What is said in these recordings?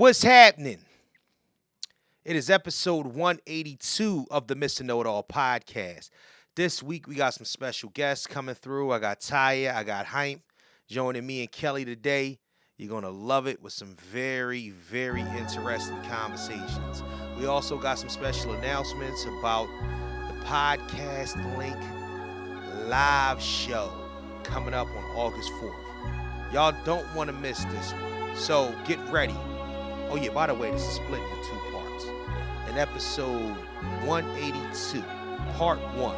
What's happening? It is episode 182 of the Mr. Know-It-All podcast. This week we got some special guests coming through. I got Tya, I got Hympe joining me and Kellie today. You're going to love it with some very, very interesting conversations. We also got some special announcements about the Podcast Link live show coming up on August 4th. Y'all don't want to miss this one, so get ready. Oh yeah, by the way, this is split into two parts. In episode 182, part 1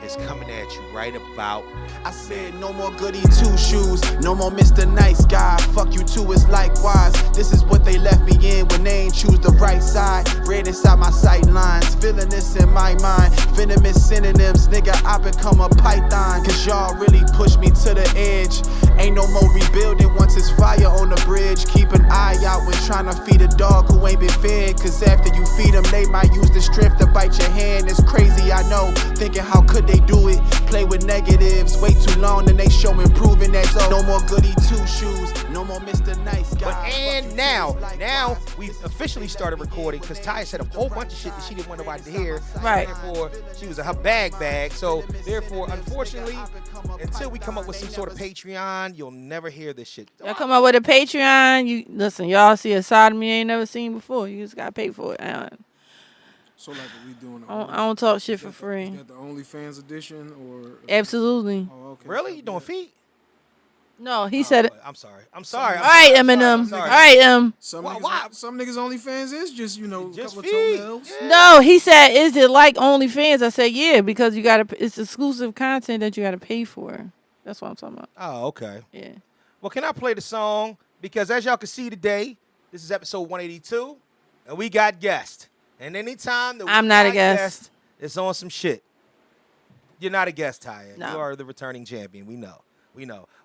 is coming at you right about. I said no more goody two shoes, no more Mr. Nice Guy. Fuck you too is likewise. This is what they left me in when they ain't choose the right side. Red inside my sight lines, feeling this in my mind. Venomous synonyms, nigga, I become a python. Cause y'all really push me to the edge. Ain't no more rebuilding once it's fire on the bridge. Keep an eye out when trying to feed a dog who ain't been fed. Cause after you feed them, they might use the strength to bite your hand. It's crazy, I know. Thinking how could they do it? Play with negatives, wait too long, then they show improving that. No more goody two shoes, no more Mr. Nice Guy. But and now we've officially started recording because Tya said a whole bunch of shit that she didn't want nobody to hear. Right. Therefore, she was in her bag. So therefore, unfortunately, until we come up with some sort of Patreon, you'll never hear this shit. Y'all come up with a Patreon. You listen, y'all see a sodomy you ain't never seen before. You just gotta pay for it. So like are we doing I don't talk shit for free. You got the OnlyFans edition or Absolutely. Oh, okay. Really? You doing feet? No, he said it. I'm sorry. All Right, Eminem. All right, Some Why- niggas, why? some niggas OnlyFans is just Just a couple of feet. toenails. Yeah. No, he said, is it like OnlyFans? I said, yeah, because you gotta. It's exclusive content that you gotta pay for. That's what I'm talking about. Oh, okay. Yeah. Well, can I play the song? Because as y'all can see today, this is episode 182, and we got guests. And anytime that we I'm not a got guest. it's on some shit. You're not a guest, Tya. No. You are the returning champion. We know.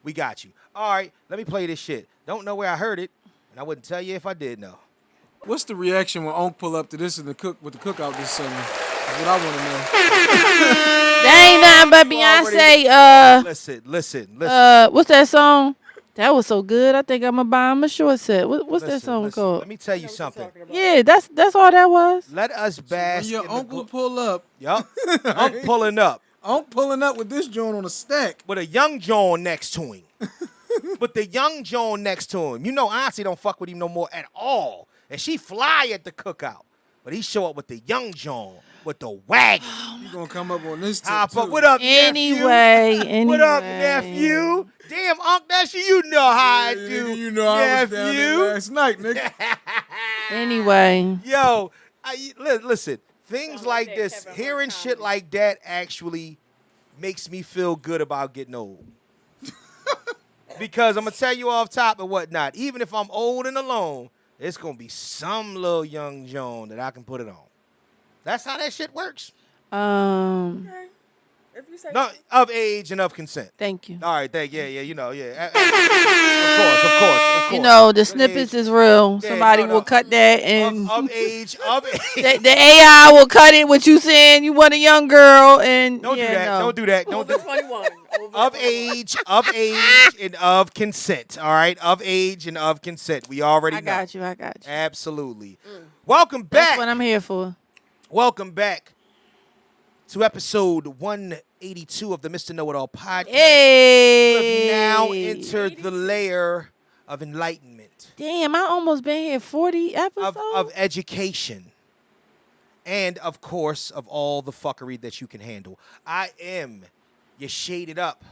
We got you. All right, let me play this shit. Don't know where I heard it, and I wouldn't tell you if I did know. What's the reaction when Onk pull up to this and the cookout this summer? That's what I want to know. That ain't nothing but Beyonce. Listen. What's that song? That was so good. I think I'm gonna buy him a short set. What's that song called? Let me tell you something. Yeah, that's all that was. Let us bask When your in the uncle pull up, Yup. I'm pulling up Onk pulling up with this joint on a stack. with a young John next to him. With the young John next to him. You know Auntie don't fuck with him no more at all. And she fly at the cookout. But he show up with the young John with the wagon. You gonna come up on this tip But too. what up, Anyway. nephew? What up, nephew? Damn, Unc, that's you know how I Yeah, do. nigga, you know I was down there last night, nigga. Anyway. Yo, listen, things like this, hearing shit like that actually makes me feel good about getting old. Because I'm going to tell you off top and whatnot, even if I'm old and alone, it's going to be some little young John that I can put it on. That's how that shit works. If you say No, of age and of consent. Thank you. All right, you know, yeah. Of course. You know, the Of snippets age. is real. Yeah, Somebody no. will cut that and Of age. the AI will cut it with you saying you want a young girl and Don't do that. no. Don't do that. Don't over do 21. Of age, and of consent. All right, of age and of consent. We already know. I got you. Absolutely. Welcome back. That's what I'm here for. Welcome back to episode 182 of the Mr. Know-It-All podcast. Hey. We have now entered the layer of enlightenment, Damn, I almost been here 40 episodes. of education, and of course of all the fuckery that you can handle. I am your shaded up,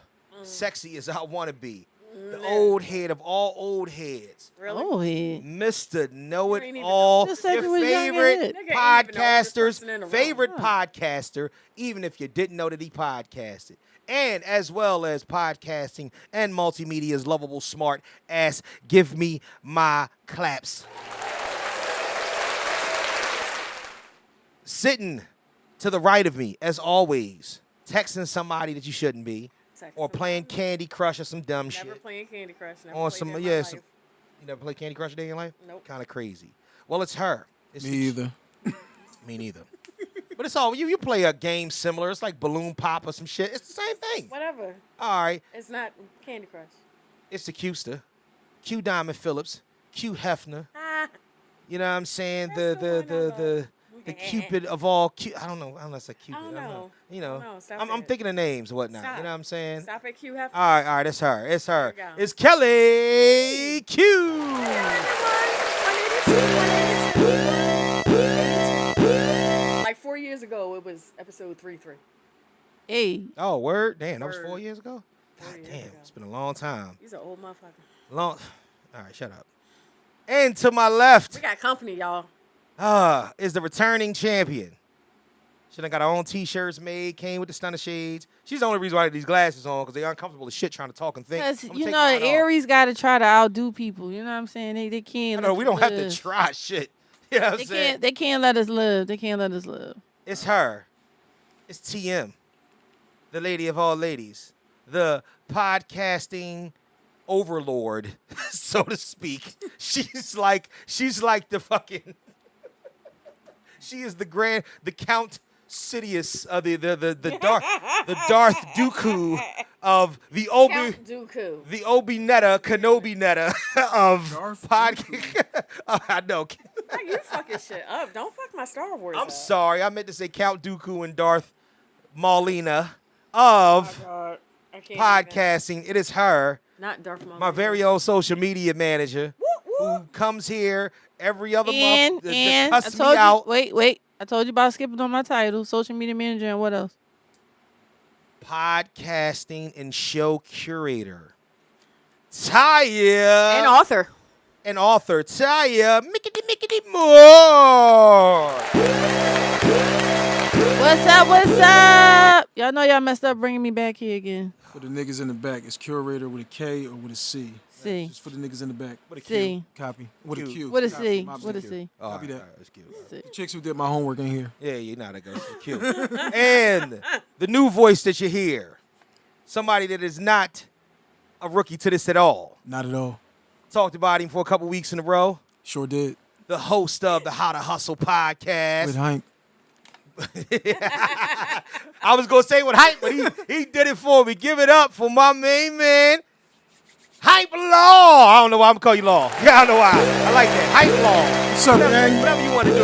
sexy as I want to be, the old head of all old heads, Really? Oh, yeah. Mr. even Know-It-All, know. Just said your you was young favorite ahead. Nigga ain't even know this podcaster's person in the room. favorite podcaster, even if you didn't know that he podcasted. And as well as podcasting and multimedia's lovable smart ass, give me my claps. Sitting to the right of me, as always, texting somebody that you shouldn't be, or playing Candy Crush or some dumb Never shit. playing Candy Crush. Never On played some, that in yeah, my some, life. you never played Candy Crush a day in your life? Nope. Kind of crazy. Well, it's her. It's Me either. Me neither. But it's all you play a game similar. It's like Balloon Pop or some shit. It's the same thing. Whatever. All right. It's not Candy Crush. It's the Qster. Q Diamond Phillips. Q Hefner. Ah. You know what I'm saying? That's the one I know. The Cupid of all. I don't know. I don't know. It's like Cupid. I don't know. You know. I don't know. Stop I'm it. thinking of names and whatnot. Stop. You know what I'm saying? Stop at Q. Have All right. It's her. It's her. There you go. It's Kellie Q. Like 4 years ago, it was episode 3. Hey. Oh, word. Damn, that was 4 Word. years ago. 4 God years damn, ago. it's been a long time. He's an old motherfucker. Long. All right, shut up. And to my left, We got company, y'all. is the returning champion. She done got her own T-shirts made, came with the stunner shades. She's the only reason why I have these glasses on, because they're uncomfortable as shit trying to talk and think. Because, I'ma you take know, mine off. Aries got to try to outdo people. You know what I'm saying? They can't. I know, let we you don't have to live. try shit. You know what I'm saying? They can't let us live. They can't let us live. It's her. It's TM, the lady of all ladies, the podcasting overlord, so to speak. She's like the fucking. She is the Count Sidious, the Darth Dooku of the Count Dooku. the Obi-Netta, Kenobi Netta of Darth podcast. I know. Hey, you fucking shit up. Don't fuck my Star Wars I'm up. sorry. I meant to say Count Dooku and Darth Maulina of God. I can't even. podcasting. It is her, Not Darth Maul. my very own social media manager, who comes here every other month to And I cuss me told you. out. Wait. I told you about skipping on my title, social media manager, and what else? Podcasting and show curator, Tya. And author. And author, Tya Moore. What's up? Y'all know y'all messed up bringing me back here again. For the niggas in the back, it's Curator with a K or with a C. C. Just for the niggas in the back. What a C. Copy. With a Q. Q. What a Copy. C. My What a bad. C. Oh, Copy that. that's cute. C. The chicks who did my homework in here. Yeah, you're not a ghost. You're cute. And the new voice that you hear, somebody that is not a rookie to this at all. Not at all. Talked about him for a couple weeks in a row. Sure did. The host of the How to Hustle podcast. With Hympe. I was gonna say with Hype, but he did it for me. Give it up for my main man, Hype Law. I don't know why I'm gonna call you Law. Yeah, I know why. I like that. Hype Law. What's up, man? Whatever you want to do.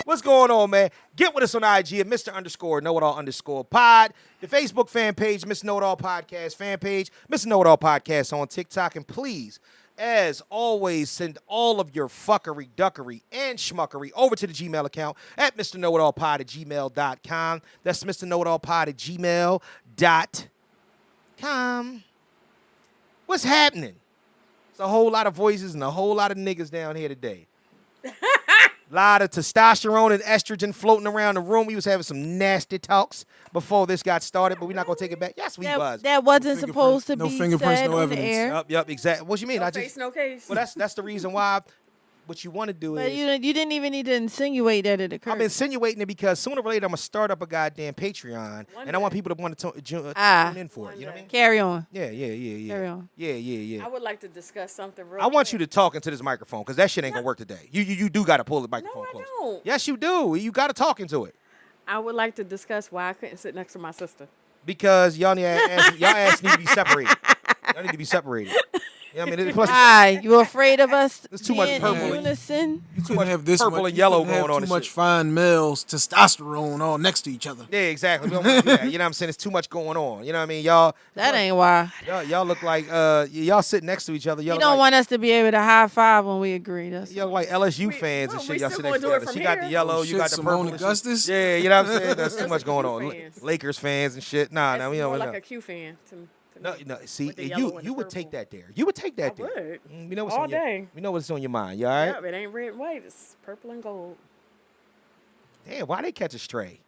What's going on, man? Get with us on IG at Mr_KnowItAll_pod. The Facebook fan page, Mr. Know-It-All Podcast fan page, Mr. Know-It-All Podcast on TikTok. And please, as always, send all of your fuckery, duckery, and schmuckery over to the Gmail account at MrKnowItAllPod@gmail.com. That's MrKnowItAllPod@gmail.com. What's happening? It's a whole lot of voices and a whole lot of niggas down here today. A lot of testosterone and estrogen floating around the room. We was having some nasty talks before this got started, but we're not going to take it back. Yes, we was. That wasn't fingerprint- supposed to no be fingerprints, said no on the evidence. air. Yup, exactly. What you mean? No face, no case. Well, that's the reason why. What you want to do But is. you didn't even need to insinuate that it occurred. I'm insinuating it because sooner or later I'm going to start up a goddamn Patreon, and I want people to want to tune in for it. You know what I mean? Carry on. Yeah. Carry on. Yeah. I would like to discuss something real I want you quick. to talk into this microphone because that shit ain't going to work today. You do got to pull the microphone I close. don't. Yes, you do. You got to talk into it. I would like to discuss why I couldn't sit next to my sister. Because y'all ass need to be separated. Y'all need to be separated. You know what I mean? Plus, Hi, you afraid of us There's too much being purple in in- unison? You couldn't have this purple much, and yellow you couldn't have going on too and much shit. fine males, testosterone all next to each other. yeah, exactly. We don't want to do that. You know what I'm saying? It's too much going on. You know what I mean? Y'all That ain't why. y'all look like y'all sit next to each other. Y'all You look don't like, want us to be able to high five when we agree. That's y'all like LSU We- fans and well, shit. we Y'all still sit next to gonna each do it other. She from got the here. yellow, Oh, you shit, got the Simone purple. and shit. Augustus? Yeah, you know what I'm saying? That's too That's much the going Q on. fans. Lakers fans and shit. Nah, That's we don't more know. like a Q fan to me. No, see, With the yellow and the you would take purple. that there. You would take that I there. would. We know what's All on your, day. we know what's on your mind. You all right? Yep, it ain't red and white. It's purple and gold. Damn, why they catch a stray?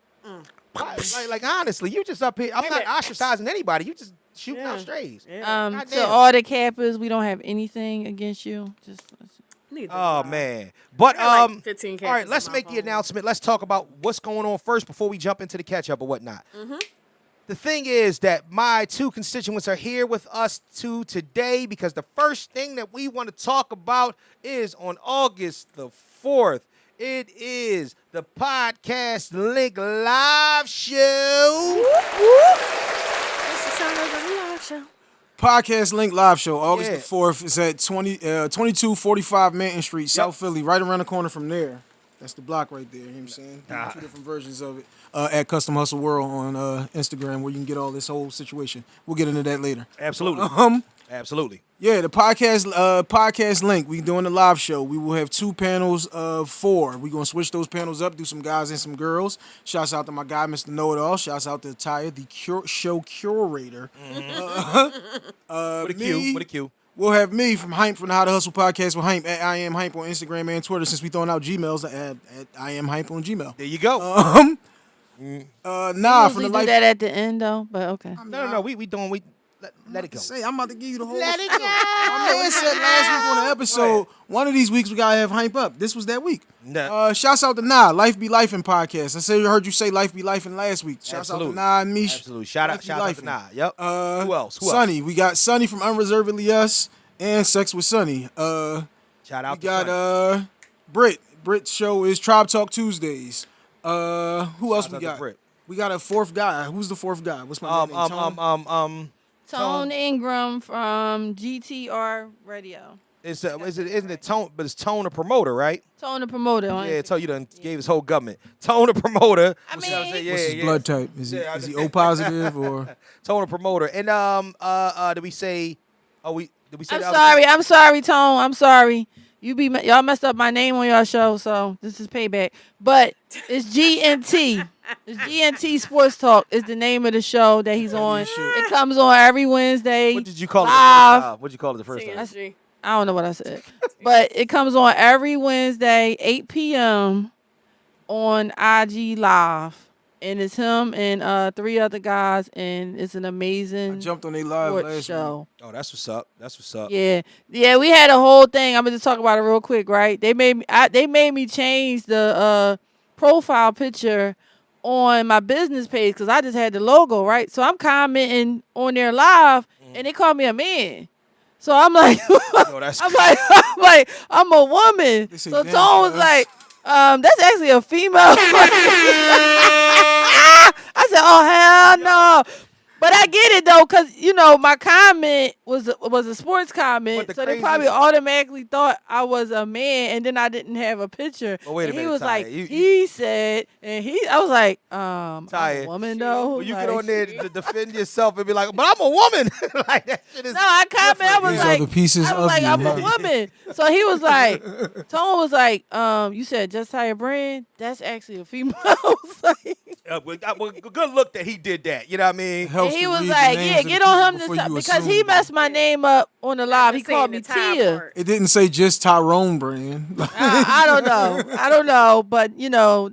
Why- like honestly, you just up here. I'm not ostracizing anybody. You just shooting out Yeah. strays. Yeah. To Goddamn. all the cappers, we don't have anything against you. Just Neither Oh do I. man. But I got like 15 all right, cases let's on my make the phone. announcement. Let's talk about what's going on first before we jump into the catch up or whatnot. The thing is that my two constituents are here with us today because the first thing that we want to talk about is on August the 4th. It is the Podcast Link Live Show. It's the sound of the live show. Podcast Link live show, August Yeah. the 4th. It's at 2245 Manton Street, South Philly, right around the corner from there. That's the block right there. You know what I'm saying? Two different versions of it at Custom Hustle World on Instagram, where you can get all this whole situation. We'll get into that later. Absolutely. Absolutely. Yeah, the podcast Link. We doing the live show. We will have 2 panels of 4. We're gonna switch those panels up, do some guys and some girls. Shouts out to my guy, Mr. Know-It-All. Shouts out to Tya, the show curator. With a Q. We'll have me from Hympe from the How to Hustle podcast with Hympe at I Am Hympe on Instagram and Twitter. Since we throwing out Gmails, at I Am Hympe on Gmail. There you go. Nah, from Usually the do life. that at the end though, but okay. No. We let it go. I'm about to give you the whole. Let it My go. man said last week on the episode, one of these weeks we gotta have Hympe up. This was that week. No. Shouts out to Nah, Life Be Life'n podcast. I heard you say Life Be Life'n last week. Shouts out to Nah and Mish. Absolutely. Shout out to Nah. Yep. Who else? Sonny. We got Sonny from Unreservedly Us and Sex with Sonny. Shout out We to got Sonny. Brit. Brit's show is Tribe Talk Tuesdays. Who else Shout we out to got? Brit. We got a 4th guy. Who's the 4th guy? What's my name? Tone Ingram from GTR Radio. Isn't it Tone? But it's Tone the promoter, right? Tone the promoter. Yeah, you done gave his whole government. Tone the promoter. I What's that? mean- Yeah, What's his yeah. blood type? Is Yeah, he O positive or? Tone the promoter. And did we say? Did we say? I'm sorry, Tone. I'm sorry. Y'all messed up my name on y'all show, so this is payback. But it's GNT. It's GNT Sports Talk is the name of the show that he's on. It comes on every Wednesday. What did you call live. it? What did you call it the first time? TNG. I don't know what I said. But it comes on every Wednesday, 8 p.m. on IG Live. And it's him and 3 other guys, and it's an amazing I jumped on their live sports last show. Oh, that's what's up. That's what's up. Yeah, we had a whole thing. I'm gonna just talk about it real quick, right? They made me change the profile picture on my business page because I just had the logo, right? So I'm commenting on their live, and they call me a man. So I'm like, that's I'm a woman. They say, So "Damn, Tone was cuz." like, that's actually a female. I said, oh hell no. But I get it though, cause my comment was a sports comment, But so the they probably automatically thought I was a man, and then I didn't have a picture. But wait a and minute, he was Tya, like, you- he said, and I was like, I'm Tya, a woman though. Well, you like, get on there to defend yourself and be like, but I'm a woman. Like that shit is. No, I comment. I was These are like, the pieces I was of like, you, I'm a huh? woman. So he was like, Tone was like, you said just Tya Brand. That's actually a female. I was like, Well, good look that he did that. You know what I mean? Helps and he to was read the like, names yeah, of the get on people him before this time you because he assume. messed my name up on the live. He called me Tia. It didn't say just Tyrone Brand. I don't know, but Yo.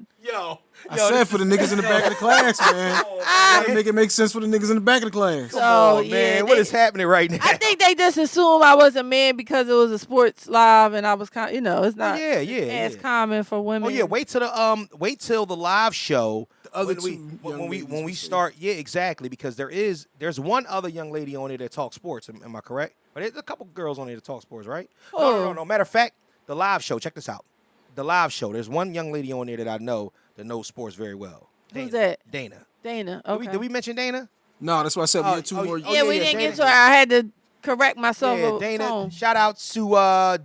I said for the niggas in the back of the class, man. Gotta make it make sense for the niggas in the back of the class. so Oh yeah, man, what is happening right now? I think they just assumed I was a man because it was a sports live and I was kind, it's not yeah, as yeah. common for women. Oh yeah, wait till the live show. other when we two when young we ladies when we would say. start, yeah, exactly, because there's one other young lady on there that talks sports. Am I correct? But there's a couple girls on there that talk sports, right? No. Matter of fact, the live show. Check this out. The live show. There's one young lady on there that I know that knows sports very well. Who's that? Dana. Dana. Okay. Did we mention Dana? No, that's why I said we had two more. yeah, we yeah, didn't Dana. get to her. I had to correct myself. Yeah, with Dana. Tone. Shout out to I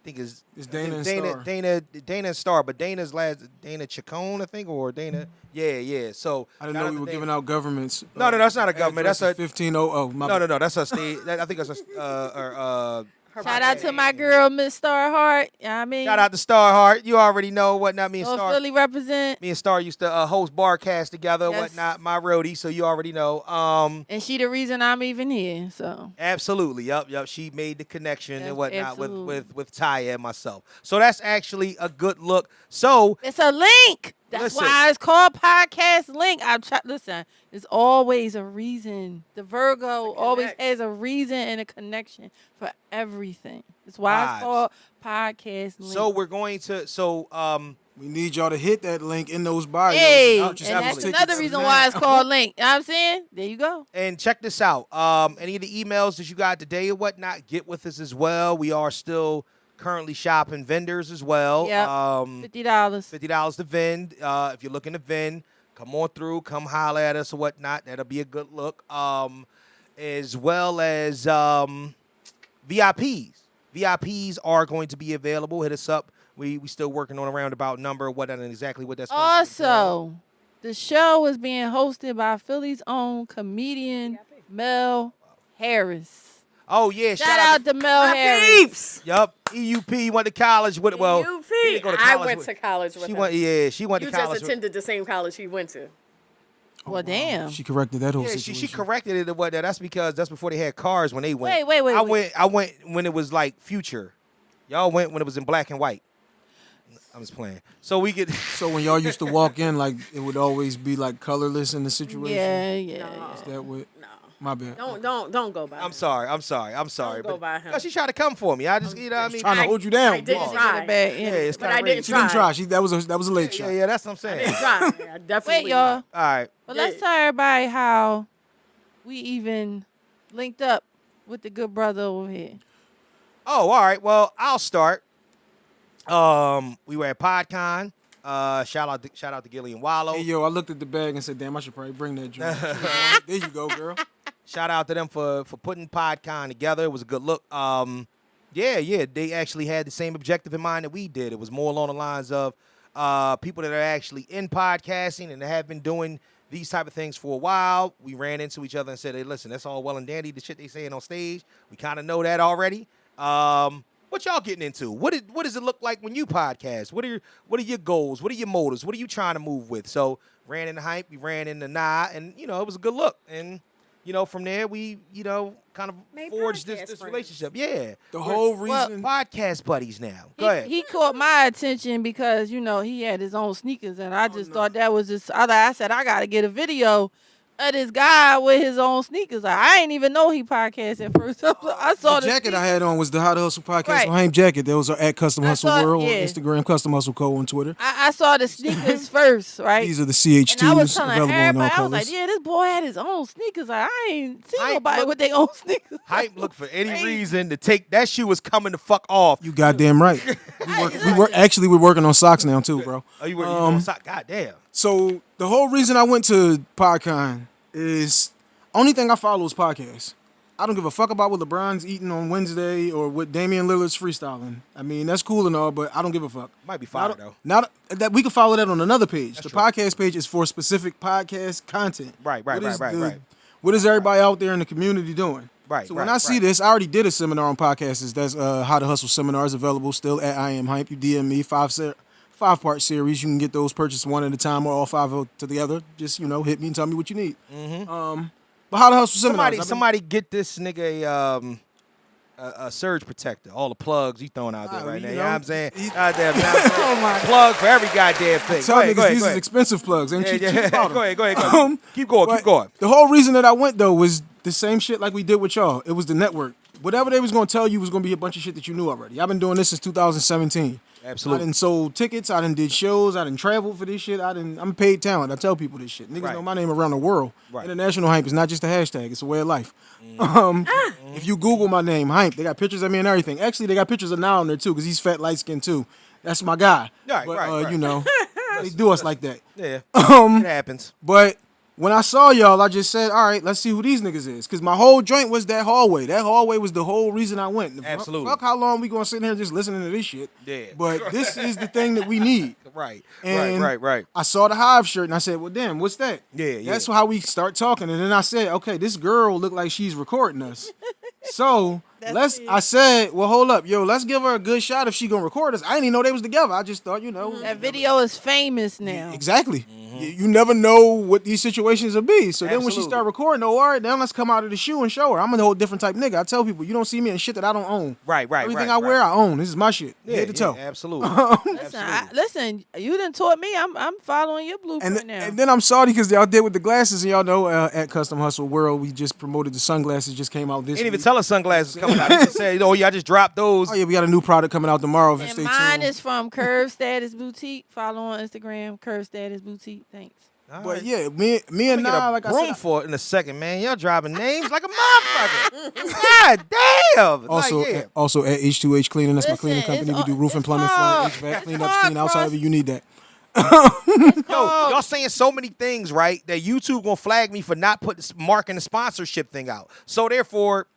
think it's Dana and Dana, Star. Dana and Star, but Dana's last Dana Chacon, I think, or Dana. Yeah. So I didn't shout know out we to were Dana. giving out governments. No, that's not a government. That's a 1500. My no. That's a state. I think that's a Shout out to my girl, Miss Starheart. You know what I mean? Shout out to Starheart. You already know whatnot. Me and North Star. Philly represent. Me and Star used to host Barcast together, Yes. whatnot. My roadie, so you already know. And she the reason I'm even here. So Absolutely. Yup. She made the connection Yes, and whatnot absolutely. with Tya and myself. So that's actually a good look. So it's a link. That's Listen. why it's called Podcast Link. Listen, there's always a reason. The Virgo always has a reason and a connection for everything. That's why Vibes. it's called Podcast Link. so we're going to we need y'all to hit that link in those bios. Hey, Not and just that's tickets another to reason the why event. it's called Link. You know what I'm saying? There you go. and check this out. Any of the emails that you got today or whatnot, get with us as well. We are still currently shopping vendors as well. Yep. $50. $50 to vend. If you're looking to vend, come on through, come holler at us or whatnot. That'll be a good look. as well as VIPs. VIPs are going to be available. Hit us up. We still working on a roundabout number. What and exactly what that's. Also, the show is being hosted by Philly's own comedian Mel Harris. Oh yeah! Shout out to Mel Harris. Peeps. Yup, EUP went to college with. Well, he didn't go to college I went to college with She him. went. Yeah, she went You to college. just attended the same college he went to. Well, damn. She corrected that whole Yeah, situation. she corrected it. What? That's because that's before they had cars when they went. Wait. I went when it was like Future. Y'all went when it was in black and white. I'm just playing. So we could. So when y'all used to walk in, like it would always be like colorless in the situation. Yeah. Is that what? No. My bad. Don't go by I'm him. sorry. Don't go by him. No, she tried to come for me. I just, you know what I mean? Trying to hold you down. I didn't boss. try. Yeah, it's But kind I of didn't She didn't try. try. That was a late shot. Yeah, that's what I'm saying. Didn't try. I definitely. Wait, y'all. All right. But let's tell everybody how we even linked up with the good brother over here. Oh, all right. Well, I'll start. We were at PodCon. Shout out to Gilly and Wallow. Hey, yo, I looked at the bag and said, damn, I should probably bring that joint. There you go, girl. Shout out to them for putting PodCon together. It was a good look. Yeah, they actually had the same objective in mind that we did. It was more along the lines of people that are actually in podcasting and have been doing these type of things for a while. We ran into each other and said, hey, listen, that's all well and dandy, the shit they saying on stage. We kind of know that already. What y'all getting into? What does it look like when you podcast? What are your goals? What are your motives? What are you trying to move with? So ran into Hympe, we ran into Nah, and it was a good look. And from there we kind of Made forged podcast this friends. relationship. Yeah, The whole reason. podcast buddies now. Go ahead. He caught my attention because, he had his own sneakers, and I just thought that was just, I said, I got to get a video of this guy with his own sneakers. I ain't even know he podcast at first. I saw The the jacket I had on was the How to Hustle podcast Right. on Hympe jacket. That was at Custom Hustle thought- World on yeah. Instagram, Custom Hustle Co. on Twitter. I saw the sneakers first, right? These are the And I was CH2s telling available in all everybody, I was colors. like, yeah, this boy had his own sneakers. I ain't seen Hype nobody look- with their own sneakers. Hype look for any Crazy. reason to take that shoe was coming the fuck off. You goddamn right. We're working on socks now too, bro. Oh, you were on sock. God damn. So the whole reason I went to PodCon is only thing I follow is podcasts. I don't give a fuck about what LeBron's eating on Wednesday or what Damian Lillard's freestyling. I mean, that's cool and all, but I don't give a fuck. Might be fire though. Not that we can follow that on another page. The true. podcast page is for specific podcast content. Right. What is everybody out there in the community doing? Right, So when right, I see right. this, I already did a seminar on podcasts. That's How to Hustle seminars available still at I Am Hympe. You DM me 5-part series. You can get those purchased one at a time or all 5 together. Just hit me and tell me what you need. But How to Hustle seminars. Somebody get this nigga a surge protector. All the plugs you throwing out there right now. You know what I'm saying? Goddamn. Oh my Plug for every goddamn thing. Tell Go niggas ahead, these go is ahead. expensive plugs. Ain't cheap about 'em. Go ahead. Keep going. But The whole reason that I went though was the same shit like we did with y'all. It was the network. Whatever they was gonna tell you was gonna be a bunch of shit that you knew already. I've been doing this since 2017. Absolutely. I done sold tickets. I done did shows. I done traveled for this shit. I'm paid talent. I tell people this shit. Niggas Right. know my name around the world. Right. International Hympe is not just a hashtag. It's a way of life. If you Google my name, Hympe, they got pictures of me and everything. Actually, they got pictures of Now on there too, because he's fat, light skinned too. That's my guy. Right, but, right. they do us like that. Yeah. It happens. But when I saw y'all, I just said, all right, let's see who these niggas is. Because my whole joint was that hallway. That hallway was the whole reason I went. Absolutely. Fuck how long we going to sit here just listening to this shit. Yeah. But this is the thing that we need. Right. And Right. I saw the Hive shirt and I said, well, damn, what's that? Yeah. That's how we start talking. And then I said, okay, this girl look like she's recording us. So I said, well, hold up. Yo, let's give her a good shot if she going to record us. I didn't even know they was together. I just thought, That video is famous now. Exactly. You never know what these situations will be. So then when she Absolutely. start recording, all right, now let's come out of the shoe and show her. I'm a whole different type nigga. I tell people, you don't see me in shit that I don't own. Right. Everything I wear, I own. This is my shit. Yeah, Head to toe. absolutely. Listen, you done taught me. I'm following your blueprint now. And then I'm sorry because y'all did with the glasses, and y'all know at Custom Hustle World, we just promoted the sunglasses. Just came out this Ain't even week. tell us sunglasses coming out. He just said, oh, yeah, I just dropped those. Oh yeah, we got a new product coming out tomorrow. If you And stay mine tuned. is from Curve Status Boutique. Follow on Instagram, Curve Status Boutique. Thanks. All But right. yeah, me and Get Nah, a like I room said, for it in a second, man. Y'all dropping names like a motherfucker. God damn. also Like, yeah. also at H2H Cleaning. That's my cleaning Listen, company. We it's do roof and plumbing, hard. flat, HVAC, It's clean ups, hard, clean outs, bro. however you need that. Yo, y'all saying so many things, right? That YouTube gonna flag me for not marking the sponsorship thing out. So therefore,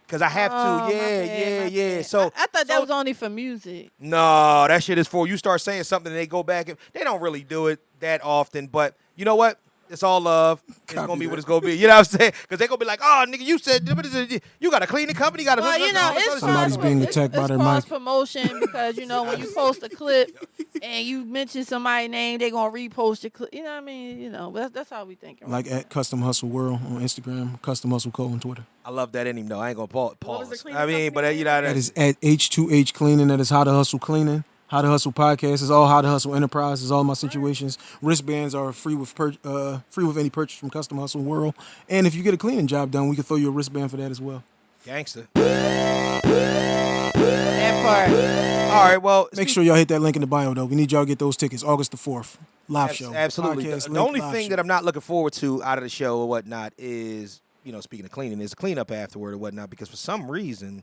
because I have Oh, to, my bad. So I thought that was only for music. no, that shit is for you start saying something and they go back and they don't really do it that often. But you know what? It's all love. It's gonna be what it's gonna be. You know what I'm saying? Because they gonna be like, oh, nigga, you said you got to clean the company. Got to. Well, you know, it's Somebody's being attacked by their mic. cross promotion because you know when you post a clip and you mention somebody's name, they gonna repost your clip. You know what I mean? You know, that's how we think. Like at Custom Hustle World on Instagram, Custom Hustle Co. on Twitter. I love that in him though. I ain't gonna pause. was the cleaning I mean, but you know That is at H2H Cleaning. That is How to Hustle Cleaning. How to Hustle Podcast is all How to Hustle Enterprise. Is all my situations. Wristbands are free with any purchase from Custom Hustle World. And if you get a cleaning job done, we can throw you a wristband for that as well. gangster. That part. All right, well, Make sure y'all hit that link in the bio though. We need y'all to get those tickets. August the 4th, live show. Absolutely. Podcast The link, only live thing show. that I'm not looking forward to out of the show or whatnot is, speaking of cleaning, is a cleanup afterward or whatnot, because for some reason,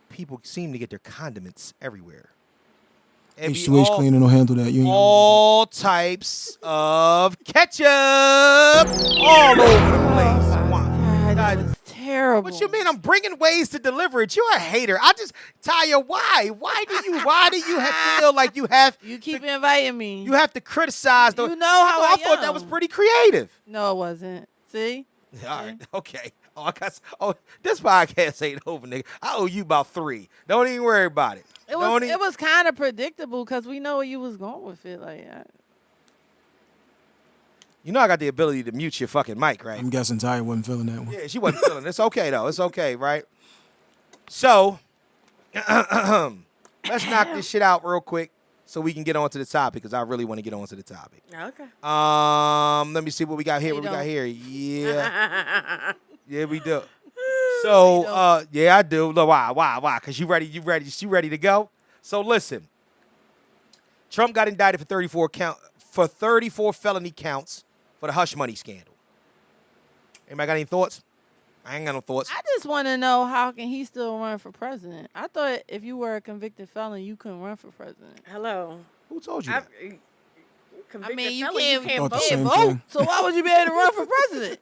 people seem to get their condiments everywhere. And be H2H Cleaning will handle that. You ain't all types of ketchup all over the place. God, that was terrible. What you mean? I'm bringing ways to deliver it. You're a hater. Tya, why? Why do you feel like you have You keep inviting me. you have to criticize the You know how I thought that am. was pretty creative. No, it wasn't. See? All right, okay. This podcast ain't over, nigga. I owe you about 3. Don't even worry about it. It was kind of predictable because we know where you was going with it. Like, You know I got the ability to mute your fucking mic, right? I'm guessing Tya wasn't feeling that one. Yeah, she wasn't feeling it. It's okay, though. It's okay, right? So, let's knock this shit out real quick so we can get on to the topic, because I really want to get on to the topic. Okay. Let me see what we got here. You What we got don't. here? Yeah. Yeah, we do. So, yeah, I do. Look, why? Because you ready to go? So, listen. Trump got indicted for 34 felony counts for the hush money scandal. Anybody got any thoughts? I ain't got no thoughts. I just want to know, how can he still run for president? I thought if you were a convicted felon, you couldn't run for president. Hello. Who told you that? I mean, you felon, can't, you Thought the vote. same vote. thing. So why would you be able to run for president?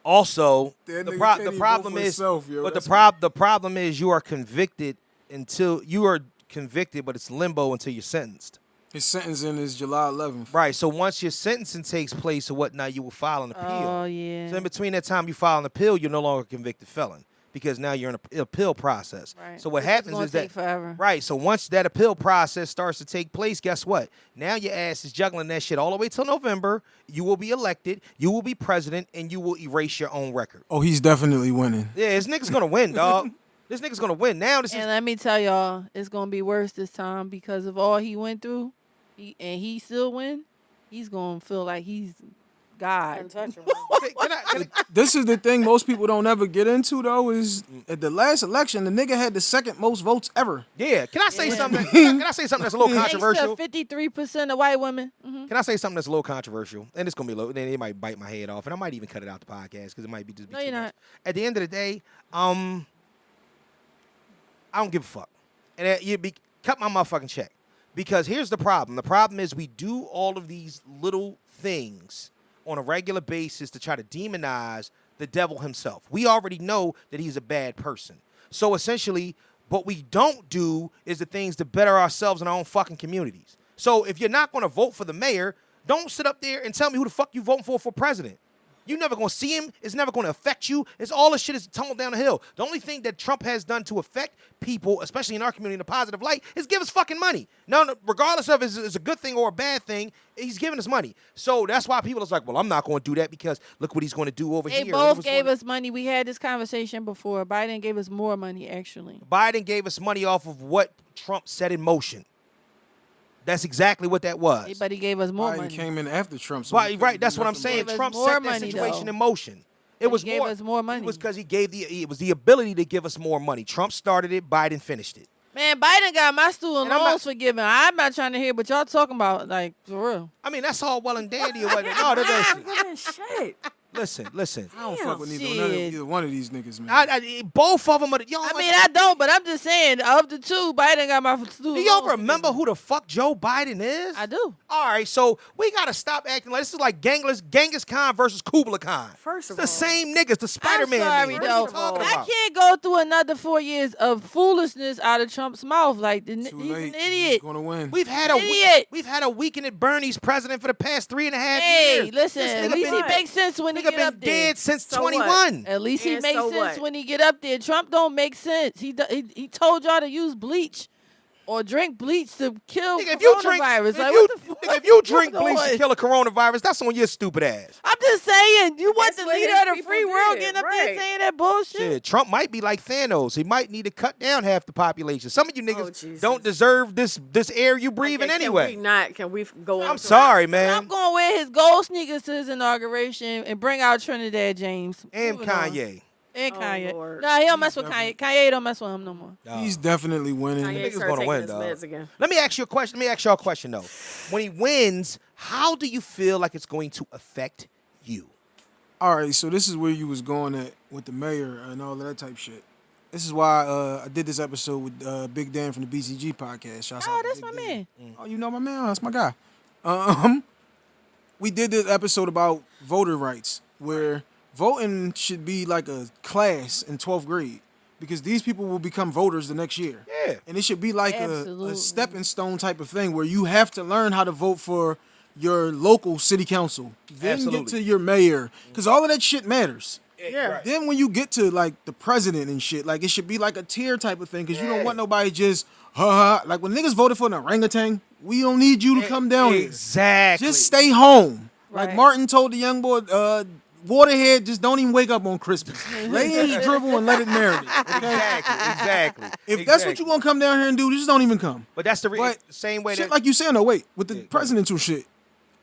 Also, That the nigga can't the even problem vote for is, himself, yo. but That's the problem is you are convicted until you are convicted, but it's limbo until you're sentenced. His sentencing is July 11th. Right. So once your sentencing takes place or whatnot, you will file an appeal. Oh, yeah. So in between that time you file an appeal, you're no longer a convicted felon because now you're in an appeal process. Right. So what It's happens gonna is take that forever. right. So once that appeal process starts to take place, guess what? Now your ass is juggling that shit all the way till November. You will be elected. You will be president, and you will erase your own record. Oh, he's definitely winning. Yeah, this nigga's gonna win, dog. This nigga's gonna win. Now this And is let me tell y'all, it's gonna be worse this time because of all he went through. He still win. He's gonna feel like he's God. Untouchable. can I- This is the thing most people don't ever get into, though, is at the last election, the nigga had the second most votes ever. yeah. Can I say Yeah. something? Can I say something that's a little Next to controversial? 53% of white women. Mhm. Can I say something that's a little controversial? And it's gonna be a little. Then it might bite my head off, and I might even cut it out the podcast because it might be just. Be No, too you're much. not. At the end of the day, I don't give a fuck, and cut my motherfucking check. Because here's the problem. The problem is we do all of these little things on a regular basis to try to demonize the devil himself. We already know that he's a bad person. So essentially, what we don't do is the things to better ourselves in our own fucking communities. So if you're not going to vote for the mayor, don't sit up there and tell me who the fuck you voting for president. You're never going to see him. It's never going to affect you. It's all this shit is tumbled down the hill. The only thing that Trump has done to affect people, especially in our community in a positive light, is give us fucking money. No, regardless of if it's a good thing or a bad thing, he's giving us money. So that's why people are like, well, I'm not going to do that because look what he's going to do over They here. both gave us money. We had this conversation before. Biden gave us more money, actually. Biden gave us money off of what Trump set in motion. That's exactly what that was. But he gave us more Biden money. came in after Trump. So Right, that's what I'm saying. Gave us Trump more set that money, situation though. in motion. It But was he gave us more money. It was because it was the ability to give us more money. Trump started it, Biden finished it. Man, Biden got my student And I'm not- loans forgiven. I'm not trying to hear what y'all talking about, like, for real. I mean, that's all well and dandy or whatever. No, I'm giving shit. Listen. I don't fuck with Shit. either one of these niggas, man. Both of them are. Yo, I mean, I don't, but I'm just saying, of the two, Biden got my two. do y'all remember who the fuck Joe Biden is? I do. All right, so we gotta stop acting like this is like Genghis Khan versus Kublai Khan. First of It's the all, same niggas, the Spider-Man I'm sorry, niggas. though. What are you talking I about? can't go through another 4 years of foolishness out of Trump's mouth. Like, he's Too an late. idiot. He's gonna win. We've had a weekend at Bernie's president for the past 3.5 Hey, years. listen, This at nigga least he been- makes sense when he Nigga get been up there. dead since So what? 21. At least he And makes so sense what? when he get up there. Trump don't make sense. He told y'all to use bleach or drink bleach to kill Nigga, if you drink, coronavirus. if Like, you, what the fuck? nigga, if you drink What's bleach going to on? kill a coronavirus, that's on your stupid ass. I'm just saying, you want That's the what leader his of the people free world did, getting up there right. saying that bullshit? Shit, Trump might be like Thanos. He might need to cut down half the population. Some of you niggas Jesus. don't deserve this air you breathing Okay, anyway. Can we go on? I'm to sorry, I'm man. gonna wear his gold sneakers to his inauguration and bring out Trinidad James. And Moving on. Kanye. And Oh, Kanye. Lord. Nah, he don't mess with Kanye. Kanye don't mess with him no more. He's definitely winning. Kanye Niggas started gonna taking win, his dog. meds again. Let me ask you a question. Let me ask y'all a question though. When he wins, how do you feel like it's going to affect you? All right, so this is where you was going at with the mayor and all of that type shit. This is why I did this episode with Big Dan from the BCG podcast. Shouts Oh, out to that's Big my Dan. man. Oh, you know my man? Oh, that's my guy. We did this episode about voter rights, where voting should be like a class in 12th grade, because these people will become voters the next year. Yeah. And it should be like a Absolutely. stepping stone type of thing where you have to learn how to vote for your local city council, then Absolutely. get to your mayor, because all of that shit matters. Yeah. Right. Then when you get to like the president and shit, like it should be like a tier type of thing, because you don't want nobody just like when niggas voted for an orangutan, we don't need you to come down here. Exactly. Just stay home. Like Right. Martin told the young boy, Waterhead, just don't even wake up on Christmas. Lay in the dribble and let it marinate. Okay? Exactly. If that's what you want to come down here and do, just don't even come. But that's the But same way shit that like you saying, though, wait, with the presidential shit,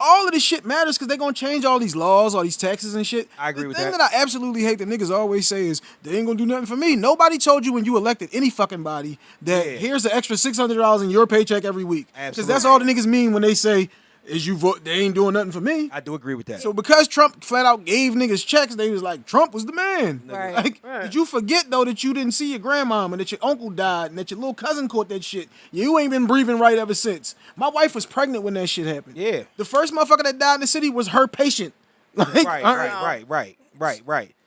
all of this shit matters because they're going to change all these laws, all these taxes and shit. I agree with The thing that. that I absolutely hate that niggas always say is they ain't going to do nothing for me. Nobody told you when you elected any fucking body that Yeah. here's the extra $600 in your paycheck every week. Because Absolutely. that's all the niggas mean when they say, is you vote, they ain't doing nothing for me. I do agree with that. So because Trump flat out gave niggas checks, they was like, Trump was the man. Right. Like, Right. did you forget though that you didn't see your grandmama and that your uncle died and that your little cousin caught that shit? You ain't been breathing right ever since. My wife was pregnant when that shit happened. Yeah. The first motherfucker that died in the city was her patient. Like, right, all right.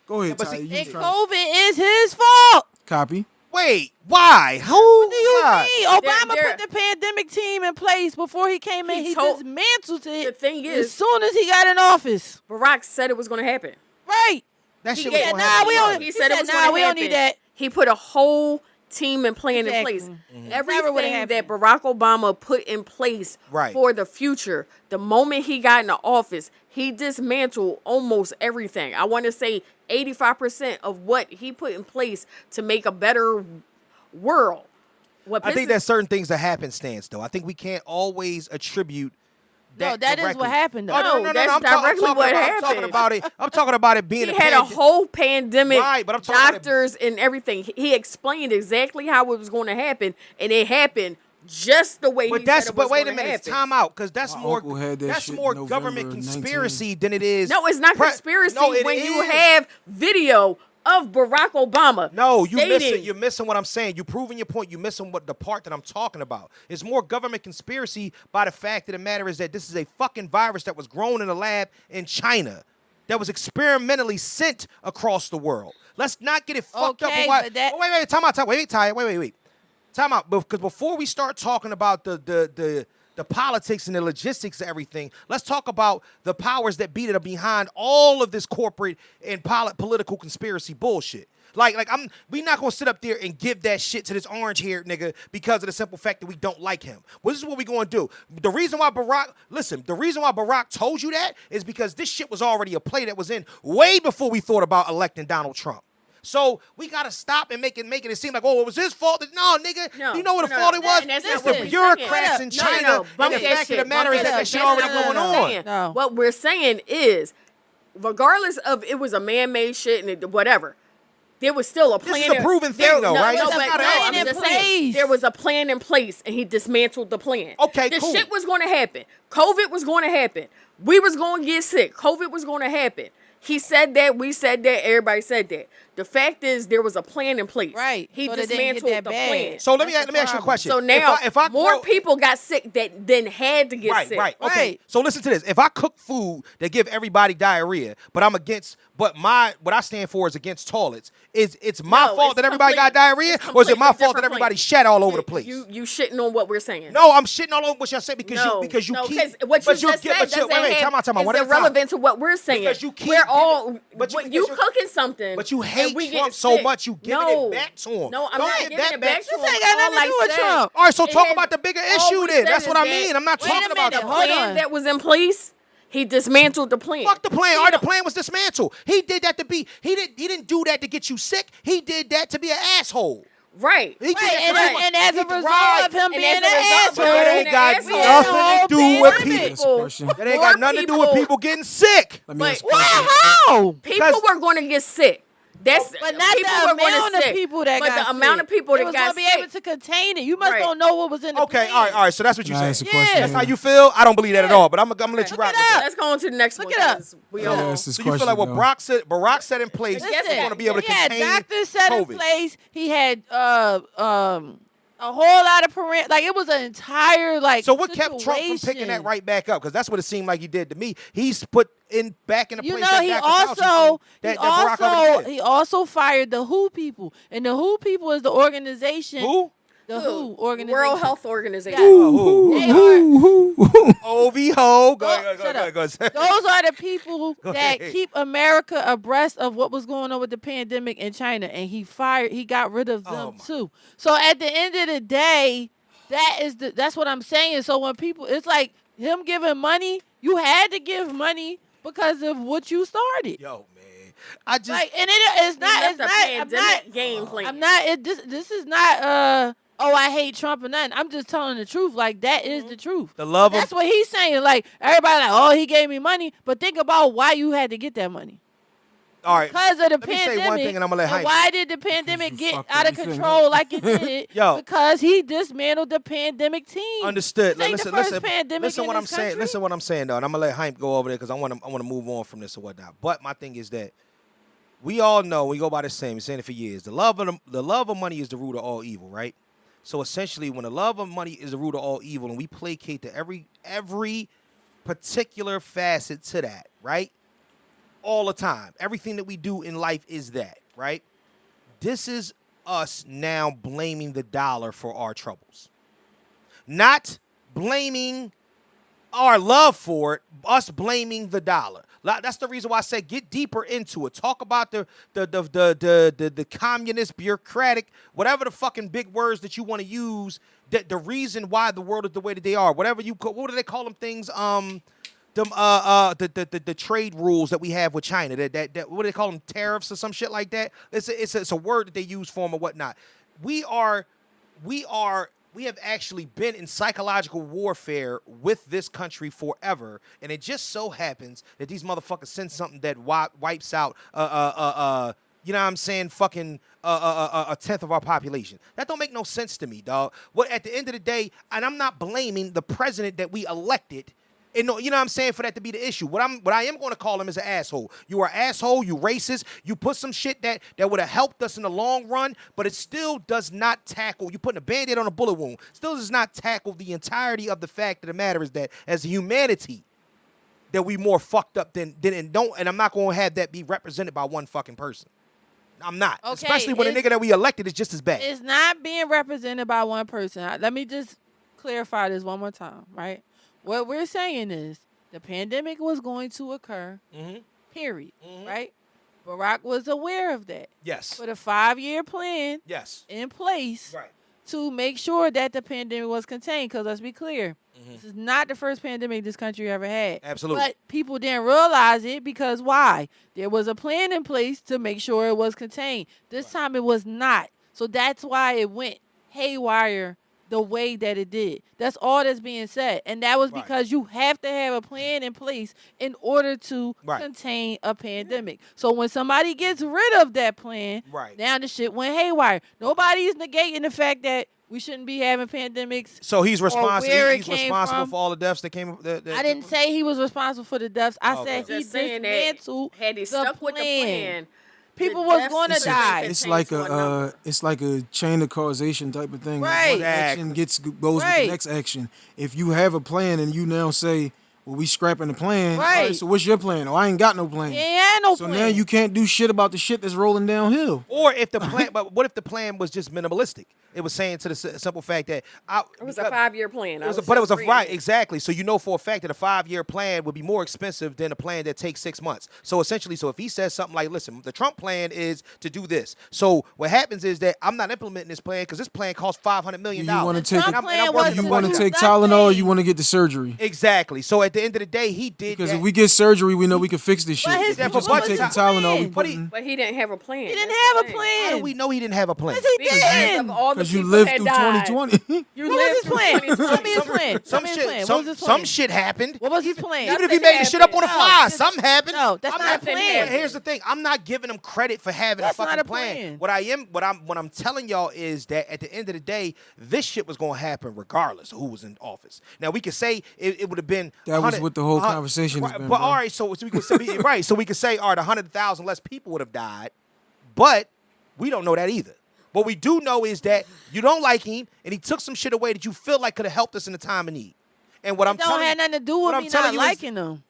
Go ahead, But Ty. see, You And was trying COVID is his fault. to copy. Wait, why? Who? What do you Why? mean? Obama They're- put the pandemic team in place before he came in. He He told- dismantled it The thing as is, soon as he got in office. Barack said it was going to happen. Right. That shit Yeah, was gonna nah, happen we regardless. don't- He He said it said, was nah, going to we happen. don't need that. He put a whole team and plan in Exactly. place. Never would've Everything that happened. Barack Obama put in place Right. for the future, the moment he got in the office, he dismantled almost everything. I want to say 85% of what he put in place to make a better world. What I think pisses- there's certain things that happenstance though. I think we can't always attribute No, that that is directly. what happened, though. Oh, No, that's I'm directly what I'm talking happened. about it. I'm talking about it being he a had a pandemic. whole pandemic, Right, but I'm talking about it- doctors and everything. He explained exactly how it was going to happen, and it happened just the way he But that's said it was but wait a gonna minute, happen. time out because that's My more uncle had that that's shit more November government 19. conspiracy than it is. No, it's not conspiracy No, it when you is. have video of Barack Obama. No, stating, you're missing what I'm saying. You're proving your point. You're missing what the part that I'm talking about. It's more government conspiracy by the fact of the matter is that this is a fucking virus that was grown in a lab in China that was experimentally sent across the world. Let's not get it fucked up. Okay, with why- but that- Oh, wait, time out. Wait, Ty, wait. Time out. Because before we start talking about the politics and the logistics of everything, let's talk about the powers that be that are behind all of this corporate and political conspiracy bullshit. Like we not gonna sit up there and give that shit to this orange-haired nigga because of the simple fact that we don't like him. Well, this is what we gonna do. The reason why Barack told you that is because this shit was already a play that was in way before we thought about electing Donald Trump. So we gotta stop and making it seem like, oh, it was his fault. No, nigga, No, you know what the no, fault it was? and that's It's not what the we're bureaucrats saying. in No, China. no, And bump the that fact of shit, the matter bump is that that that shit shit. already No, going no, on. saying. No. What we're saying is, regardless of it was a man-made shit and whatever, there was still a This plan. is a proven thing, though, right? No, This is but not an no, I'm accident. just saying, there was a plan in place, and he dismantled the plan. Okay, the cool. shit was going to happen. COVID was going to happen. We was going to get sick. COVID was going to happen. He said that. We said that. Everybody said that. The fact is, there was a plan in place. Right. He So they didn't get dismantled that the bad. plan. So let me That's the ask you a problem. question. So now, if I more grow- people got sick that then had to get sick. Right. Okay. Right. So listen to this. If I cook food that give everybody diarrhea, but I'm against, but what I stand for is against toilets. It's my No, fault it's that everybody got diarrhea, it's or is it my completely fault that different everybody plan. shat all over the place? You shitting on what we're saying. No, I'm shitting all over what y'all say because No, you keep. what you but just you said get- but you- doesn't wait, have, time out. One is at a time. irrelevant to what we're saying. Because you keep we're all, giving- but you- when because you you- cooking something, But you and hate we Trump get so sick. much, you giving no, it back to him. No, I'm Don't not give giving that it back back to to him. him. This ain't got nothing All to do I with said- Trump. All right, so It talk had- about the bigger all issue we then. said That's is what I that- mean. I'm not wait talking a about minute, the the Hold plan on. that was in place. He dismantled the plan. Fuck the plan. All right, the plan was dismantled. He did that to be. He didn't do that to get you sick. He did that to be an asshole. Right. He did Right, that and, to Right. and as a He- result right. of him And being as an a result of asshole, That being ain't an got asshole, nothing to whole do with pandemic. people. Question. That ain't More got nothing to do with people- people getting sick. Let me But- ask a question. how? People Because- were going to get sick. That's But not people the were gonna amount of sick. people that but got the amount of people they that was got gonna be sick. able to contain it. You must Right. don't know what was in the Okay, plan. all right. So that's what you Can I say. ask a Yeah. question? That's here? how you feel. I don't believe that at Yeah. all. But I'm gonna let you Look rock it with up. that. Let's go on to the next Look one. it up. 'cause We Let me all. ask this So you feel like question, what though. Barack set in place, Listen, is going to be able to he had contain doctors set in COVID. place. He had a whole lot of like it was an entire like. So what kept Trump from picking situation. that right back up? Because that's what it seemed like he did to me. He's put back in the You place know, that he Dr. Fauci also that Barack already he did. he also fired the WHO people, and the WHO people is the organization. Who? The WHO organization. World Health Organization. Yeah. Who? They are- OV-ho. Go ahead. Shut up. Go ahead. Those are the people Go that ahead. keep America abreast of what was going on with the pandemic in China, and he got rid of them Oh, my. too. So at the end of the day, that's what I'm saying. So when people, it's like him giving money, you had to give money because of what you started. Yo, man. I just... Like, and it's He not. left It's the not. I'm pandemic not. game plan. I'm not. This is not. Oh, I hate Trump or nothing. I'm just telling the truth. Like that is the truth. The love That's of... what he's saying. Like everybody, like, oh, he gave me money, but think about why you had to get that money. All right. Because of the Let me pandemic. say one thing and I'm going to let Hympe. why did the pandemic You get fucked out up. of You feel me? control like it did? Yo. Because he dismantled the pandemic team. Understood. This ain't the first pandemic listen in what I'm this saying. country. Listen what I'm saying though, and I'm gonna let Hympe go over there because I want to move on from this or whatnot. But my thing is that we all know we go by the same. We're saying it for years. The love of money is the root of all evil, right? So essentially, when the love of money is the root of all evil, and we placate to every particular facet to that, right? All the time, everything that we do in life is that, right? This is us now blaming the dollar for our troubles. Not blaming our love for it, us blaming the dollar. That's the reason why I say get deeper into it. Talk about the communist, bureaucratic, whatever the fucking big words that you want to use. The reason why the world is the way that they are. Whatever what do they call them things? The trade rules that we have with China. That what do they call them? Tariffs or some shit like that. It's a word that they use for them or whatnot. We have actually been in psychological warfare with this country forever, and it just so happens that these motherfuckers send something that wipes out you know what I'm saying, fucking a tenth of our population. That don't make no sense to me, dog. What at the end of the day, and I'm not blaming the president that we elected. And you know what I'm saying, for that to be the issue. What I am going to call him is an asshole. You are an asshole, you racist, you put some shit that would have helped us in the long run, but it still does not tackle, you putting a Band-Aid on a bullet wound, still does not tackle the entirety of the fact of the matter is that as a humanity, that we more fucked up than and don't, and I'm not going to have that be represented by one fucking person. I'm not. Okay, Especially when the nigga that we elected is just as bad. It's not being represented by one person. Let me just clarify this one more time, right? What we're saying is the pandemic was going to occur, period, right? Barack was aware of that. Yes. Put a 5-year plan Yes. in place Right. to make sure that the pandemic was contained. Because let's be clear, this is not the first pandemic this country ever had. Absolutely. But people didn't realize it because why? There was a plan in place to make sure it was contained. This time it was not. So that's why it went haywire the way that it did. That's all that's being said. And that was because you have to have a plan in place in order to contain a pandemic. So when somebody gets rid of that plan, now the shit went haywire. Nobody is negating the fact that We shouldn't be having pandemics. So he's responsible. where He's it came responsible from. for all the deaths that came. I didn't say he was responsible for the deaths. I Okay. said he Just saying that dismantled had he the stuck with the plan, People the was deaths gonna is die. contained It's like to a number. it's like a chain of causation type of thing. Right. One action goes with Right. the next action. If you have a plan and you now say, "Well, we scrapping the plan," all Right. so what's your plan? Oh, I ain't got no plan. He ain't had no So plan. now you can't do shit about the shit that's rolling downhill. Or if the plan, but what if the plan was just minimalistic? It was saying to the simple fact that It was a 5-year plan. But it was a right, exactly. So you know for a fact that a 5-year plan would be more expensive than a plan that takes 6 months. So essentially, if he says something like, "Listen, the Trump plan is to do this," so what happens is that I'm not implementing this plan because this plan costs $500 million. You want to take Trump plan was you to want to do take nothing. Tylenol or you want to get the surgery? Exactly. So at the end of the day, he did Because that. if we get surgery, we know we can fix this shit. But his- If we but just what gonna was take his the Tylenol, we plan? But he- putting But he didn't have a plan. He didn't That's have the a thing. plan. How do we know he didn't have a plan? Yes, he Because did. of all the because you people lived that through died. 2020. You What was lived his through plan? 2020. Tell me his plan. Tell me his plan. What was his plan? Some shit happened. What was his plan? Even if he Nothing made the shit up on the happened. fly, No, something happened. no, that's I'm not a Nothing plan. happened. Here's the thing: I'm not giving him credit for having That's a fucking not a plan. plan. What I'm telling y'all is that at the end of the day, this shit was going to happen regardless of who was in office. Now we could say it would have been That was 100 what the whole conversation has right, been, But bro. all right, so we could say right, so we could say all right, 100,000 less people would have died, but we don't know that either. What we do know is that you don't like him, and he took some shit away that you feel like could have helped us in a time of need. And what I'm It don't telling have nothing to do what with I'm me telling not you is- liking them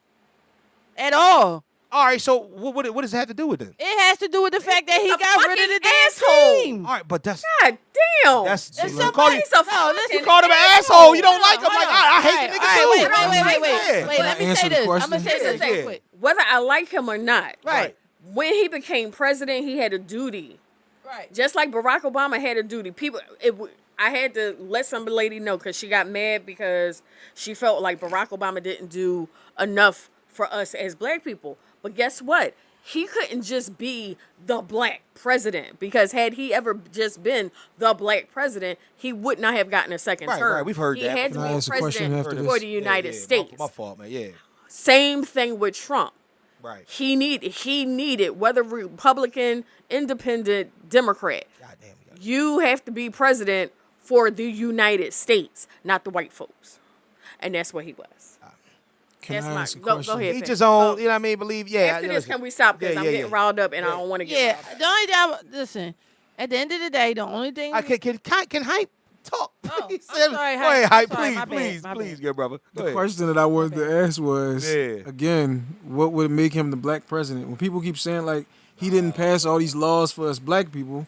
at all. all right, so what does it have to do with it? It has to do with the fact that he He's a got rid of the fucking damn asshole. team. All right, but that's God damn. that's If you somebody- call him- He's a No, fucking listen. you called him an asshole. You don't like him. Like I hate the nigga too. Wait, Yeah. Wait, let me Answer say the this. I'm question. gonna say Here's the this thing. real quick. Whether I like him or not, Right. when he became president, he had a duty. Right. Just like Barack Obama had a duty. I had to let some lady know because she got mad because she felt like Barack Obama didn't do enough for us as black people. But guess what? He couldn't just be the black president because had he ever just been the black president, he would not have gotten a second Right, term. right, we've heard he that had Can to I be ask a question president after for this? the United Yeah, States. My fault, man. Yeah. Same thing with Trump. Right. He needed whether Republican, Independent, Democrat. God damn. You have to be president for the United States, not the white folks, and that's what he was. Can That's I my ask a go question? ahead. He Finn. just on, Go. you know what I mean? Believe, yeah. After yeah, this, listen. can we stop? Because Yeah, I'm yeah, getting yeah. riled up and I don't want to get Yeah. riled up. The only thing, listen. At the end of the day, the only thing. I can Hype talk? Oh, Please? I'm sorry, Go Hype. ahead, I'm Hype. sorry, Please, my bad, please, my please, bad. good brother. Go The ahead. question that I wanted to ask was, Yeah. again, what would make him the black president? When people keep saying, like, he didn't pass all these laws for us black people,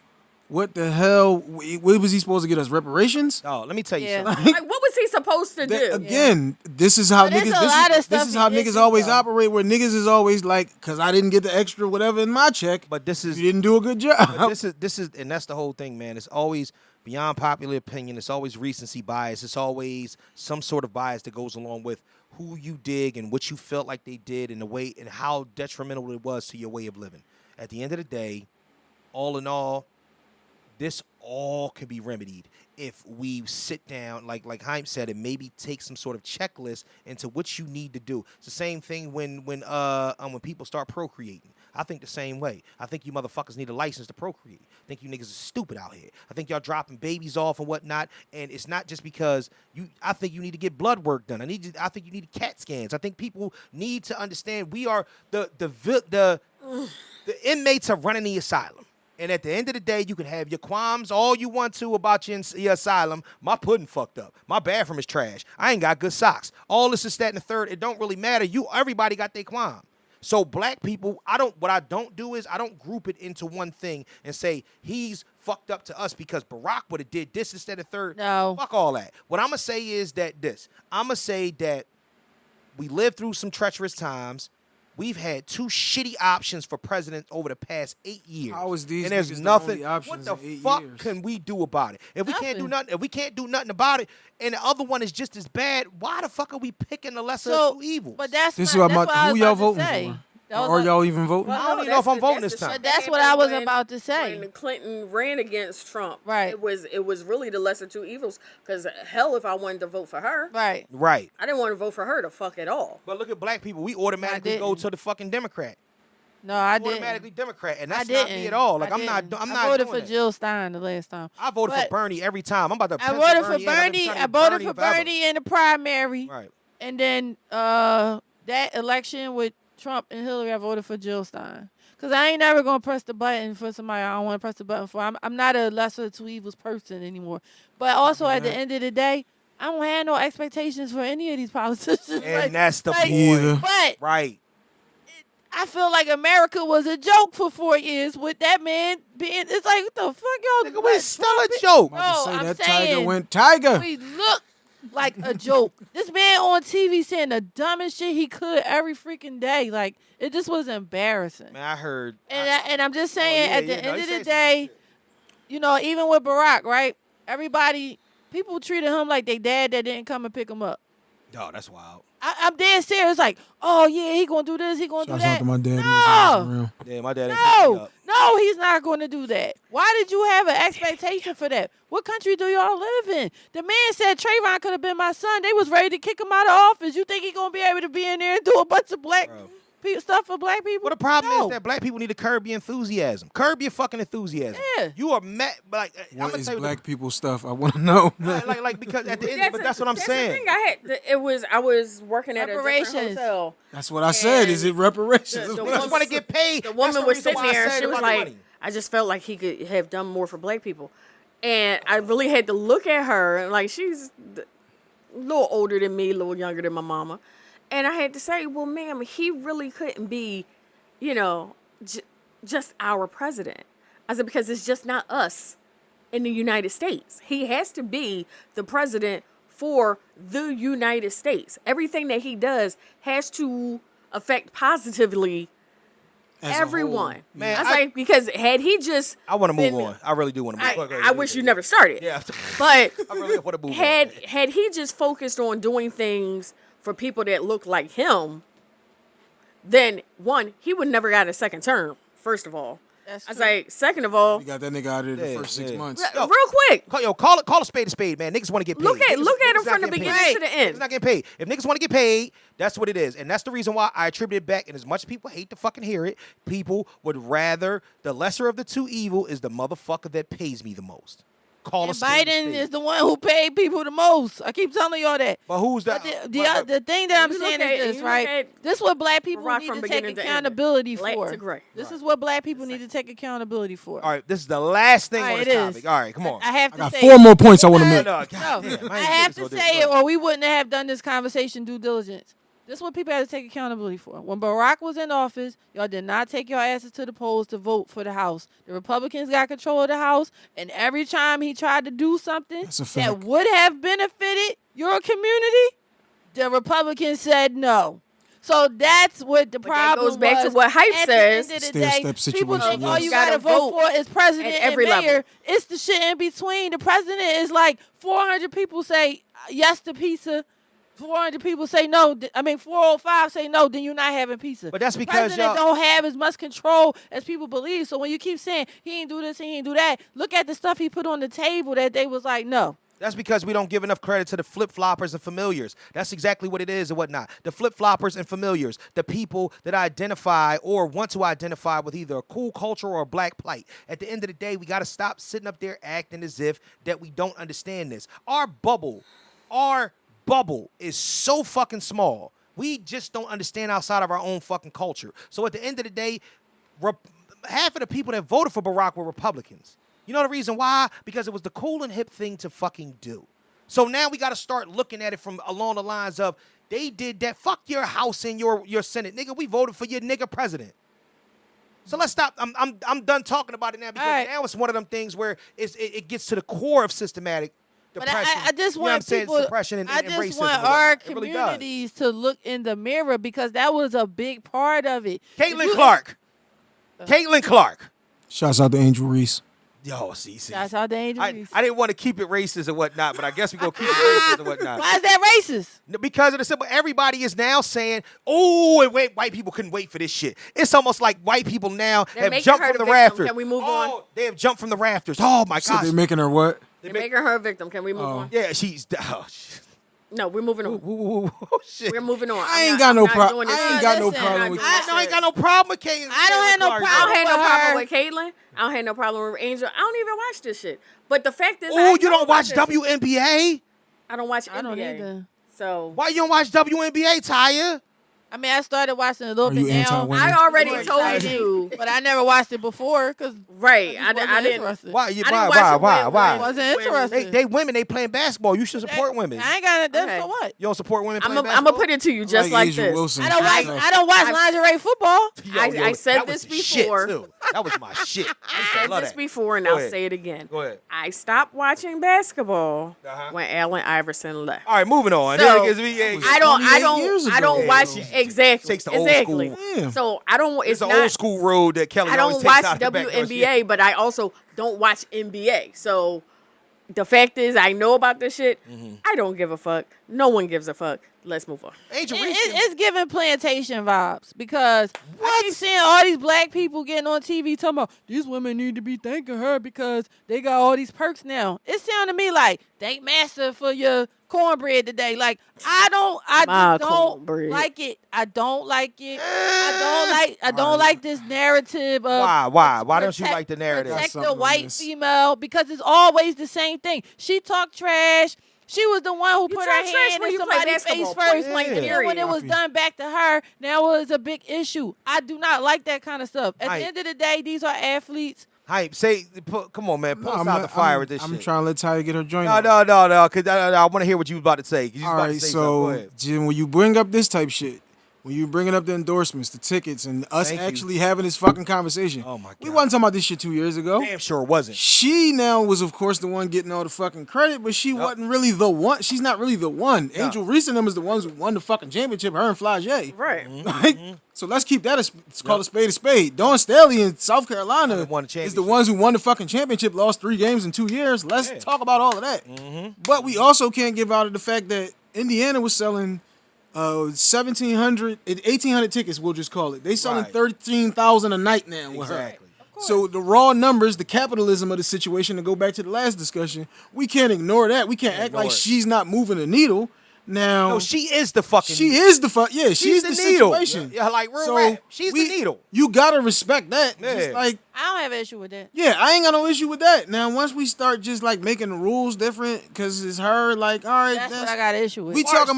what the hell? What was he supposed to get us? Reparations? Oh, let me tell you Yeah. something. Like, what was he supposed to do? Again, this is how But there's niggas. a lot of This stuff is he how did niggas do, always though. operate. Where niggas is always like, "Cause I didn't get the extra whatever in my check, But this is you didn't do a good job." But this is, and that's the whole thing, man. It's always beyond popular opinion. It's always recency bias. It's always some sort of bias that goes along with who you dig and what you felt like they did and the way and how detrimental it was to your way of living. At the end of the day, all in all, this all can be remedied if we sit down, like Hympe said, and maybe take some sort of checklist into what you need to do. It's the same thing when people start procreating. I think the same way. I think you motherfuckers need a license to procreate. I think you niggas are stupid out here. I think y'all dropping babies off and whatnot, and it's not just because you. I think you need to get blood work done. I think you need CAT scans. I think people need to understand we are the inmates are running the asylum. And at the end of the day, you can have your qualms all you want to about your asylum. My pudding fucked up. My bathroom is trash. I ain't got good socks. All this is that and the third. It don't really matter. Everybody got their qualm. So black people, what I don't do is I don't group it into one thing and say he's fucked up to us because Barack would have did this instead of third. No. Fuck all that. What I'm going to say is that I'm going to say that we lived through some treacherous times. We've had two shitty options for president over the past 8 years. How is these and there's niggas the nothing. only options What the in 8 fuck years? can we do about it? If we can't do Nothing. nothing, if we can't do nothing about it, and the other one is just as bad, why the fuck are we picking the lesser of two evils? But that's This is that's what what I who was y'all about to voting say. for? That was Or my- y'all even voting? I don't even know if I'm voting this the time. shit But that's that what I was happened about to say. When Clinton ran against Trump, Right. It was really the lesser two evils. Because hell, if I wanted to vote for her, Right. Right. I didn't want to vote for her to fuck at all. But look at black people. We automatically I go didn't. to the fucking Democrat. No, I didn't. automatically Democrat, and I that's didn't. not me at all. Like I I'm not. didn't. I'm I not voted doing for that. Jill Stein the last time. I voted But for Bernie every time. I'm about to. I pencil voted for Bernie in. I've been Bernie. trying to I get voted for forever. Bernie in the primary, Right. and then that election with Trump and Hillary, I voted for Jill Stein. Cause I ain't never gonna press the button for somebody I don't want to press the button for. I'm not a lesser of two evils person anymore. But also at the end of the day, I don't have no expectations for any of these politicians. And that's the Either. point. But Right. I feel like America was a joke for 4 years with that man being. It's like what the fuck, y'all? Nigga, we still a joke. Bro, About to say I'm that saying, Tiger went Tiger. we look like a joke. This man on TV saying the dumbest shit he could every freaking day. Like it just was embarrassing. Man, I heard. And I'm just saying, yeah, at the yeah, no, end he of said the some day, shit. you know, even with Barack, right? People treated him like they dad that didn't come and pick him up. No, that's wild. I'm dead serious. Like, oh yeah, he gonna do this, he gonna Shouts do out that. to my daddy. No. Yeah, my dad. ain't picked me No, up. no, he's not going to do that. Why did you have an expectation for that? What country do y'all live in? The man said Trayvon could have been my son. They was ready to kick him out of office. You think he going to be able to be in there and do a bunch of black stuff for black people? Well, the problem No. is that black people need to curb your enthusiasm. Curb your fucking enthusiasm. Yeah. You are mad. Like, I'm What gonna is tell you black people stuff? I want to know. like because at the end, but that's what I'm That's saying. the thing I was working at a different Reparations. hotel. That's what I said. Is it reparations? The You just want to get paid. The That's woman was reason sitting why I there and said she was about the like, money. I just felt like he could have done more for black people. And I really had to look at her and like she's a little older than me, a little younger than my mama. And I had to say, well, ma'am, he really couldn't be, you know, just our president. I said, because it's just not us in the United States. He has to be the president for the United States. Everything that he does has to affect positively As a everyone. whole. Man, I was I- like, because had he just I want to move been- on. I really do want to move on. Go ahead, I wish you never started. Yeah. But I really want to move had he just focused on doing things for people that look like him, then one, he would never got a second term, first of all. That's I was true. like, second of all, You got that nigga out of there the Yeah, first 6 yeah. months. Yo, real quick, Call a spade, man. Niggas want to get paid. Look at Niggas him not from the getting beginning paid. to the end. Niggas not getting paid. If niggas want to get paid, that's what it is. And that's the reason why I attribute it back. And as much as people hate to fucking hear it, people would rather the lesser of the two evil is the motherfucker that pays me the most. Call a And spade. Biden is the one who paid people the most. I keep telling y'all that. But who's that? But the thing that I'm you saying look is at- this, you look right? at This is what black people Barack need from to take beginning to end. accountability Black for. to gray. This is what black people need to take accountability for. All right, this is the last thing All on right, this it topic. is. All right, come on. I have I to got say 4 more points I want to No, make. God No, damn, I ain't have serious to about say this. it, or we wouldn't have done this conversation due diligence. This is what people have to take accountability for. When Barack was in office, y'all did not take your asses to the polls to vote for the House. The Republicans got control of the House, and every time he tried to do something That's a that fact. would have benefited your community, the Republicans said no. So that's what the that problem goes back to was. what Hype At says. the end of the Stair-step day, people situation, think all yes. you Gotta got to vote vote for is president at and every mayor. level. It's the shit in between. The president is like 400 people say yes to pizza. 400 people say no. 405 say no. Then you're not having pizza. But that's the because president y'all- don't have as much control as people believe. So when you keep saying he ain't do this, he ain't do that, look at the stuff he put on the table that they was like no. That's because we don't give enough credit to the flip-floppers and familiars. That's exactly what it is and whatnot. The flip-floppers and familiars, the people that identify or want to identify with either a cool culture or a black plight. At the end of the day, we got to stop sitting up there acting as if that we don't understand this. Our bubble is so fucking small. We just don't understand outside of our own fucking culture. So at the end of the day, half of the people that voted for Barack were Republicans. You know the reason why? Because it was the cool and hip thing to fucking do. So now we got to start looking at it from along the lines of they did that. Fuck your House and your Senate, nigga. We voted for your nigga president. So let's stop. I'm done talking about it now because All right. now it's one of them things where it gets to the core of systematic But depression. I just You know what I'm want saying? people. Suppression and I and just racism. want and our whatnot. It really does. communities to look in the mirror because that was a big part of it. Caitlin Clark. Caitlin Clark. Shouts out to Angel Reese. Yo, see. That's how the angel I is. didn't want to keep it racist and whatnot, but I guess we gonna keep it racist and whatnot. Why is that racist? Because of the simple, everybody is now saying, "Oh, and wait, white people couldn't wait for this shit." It's almost like white people now They're have making jumped her from the the victim. rafters. Can we move oh, on? They have jumped from the rafters. Oh my So gosh. they're making her what? They're making her a victim. Can we move on? Yeah, she's. Oh, shit. No, we're moving on. Ooh, shit. We're moving on. I ain't got no problem. problem. I ain't got no Listen, problem with I ain't got no problem with Caitlyn. I don't have no Clark. I don't have no with problem her. with Caitlyn. I don't have no problem with Angel. I don't even watch this shit. But the fact is, Oh, you don't watch this. WNBA? I don't watch NBA. I don't either. So Why you don't watch WNBA, Tya? I mean, I started watching a little Are you bit now. anti-women? I already More told exciting, you. but I never watched it before because Right. I I didn't. Interested. Why? You, I didn't why? watch Why? it Why? when- Why? Wasn't interested. They women. They playing basketball. You should support women. I ain't got it. Then Okay. so what? You don't support women I'm playing gonna basketball? put it to you just like Asia this. Wilson. I don't watch. She's I don't watch lingerie football. I said that was this the shit, before. too. That was my shit. I said love this that. before, and Go I'll ahead. say it again. Go ahead. I stopped watching basketball Uh-huh. when Allen Iverson left. All right, moving on. So, Because we, yeah, I don't. 28 years I don't ago. watch Yeah. exactly. Takes the old exactly. school. Yeah. So I don't. it's It's the not. old school road that Kelly I always don't takes watch out the back door. WNBA, but I also don't watch NBA. So the fact is, I know about this shit. Mm-hmm. I don't give a fuck. No one gives a fuck. Let's move on. Angel It- Reese. it's giving plantation vibes because I What? keep seeing all these black people getting on TV talking about these women need to be thanking her because they got all these perks now. It sounds to me like thank Master for your cornbread today. Like I My just don't cornbread. like it. I don't like it. I don't like this narrative of Why don't you protect- like the narrative? Protect Something the on white this. female because it's always the same thing. She talked trash. She was the one who You put talk her trash hand when in you play somebody's basketball, face point first. blank, And then when it was period. done back to her, now it was a big issue. I do not like that kind of stuff. At Right. the end of the day, these are athletes. Hype, come on, man. Pull us I'm out not- the fire I'm- with this I'm shit. trying to let Tya get her joint. No, out. no, because I want to hear what you was about to say. 'Cause you was All about to right, say something. Go so ahead. Jim, when you bring up this type shit, when you bringing up the endorsements, the tickets, and us Thank you. actually having this fucking conversation, Oh, my we God. wasn't talking about this shit 2 years ago. Damn sure it wasn't. She now was, of course, the one getting all the fucking credit, but she wasn't really the one. She's not really the one. Yeah. Angel Reese and them is the ones who won the fucking championship. Her and Flage. Right. Like, so let's keep that. It's called a spade a spade. Dawn Staley in South Carolina Won the is championship. the ones who won the fucking championship. Lost 3 games in 2 years. Let's Yeah. talk about all of that. But we also can't give out of the fact that Indiana was selling 1,700, 1,800 tickets. We'll just call it. They selling Right. 13,000 a night now with her. Exactly. So the raw numbers, the capitalism of the situation, to go back to the last discussion, we can't ignore that. We can't act ignore like it. she's not moving the needle. Now No, she is the fucking. she is the fuck. Yeah, she's the needle. situation. Yeah, like real So rap. She's the needle. You gotta respect that. Yeah. Just like, I don't have an issue with that. yeah, I ain't got no issue with that. Now once we start just like making the rules different, cause it's her. Like, all right, That's what I got an issue with. we talking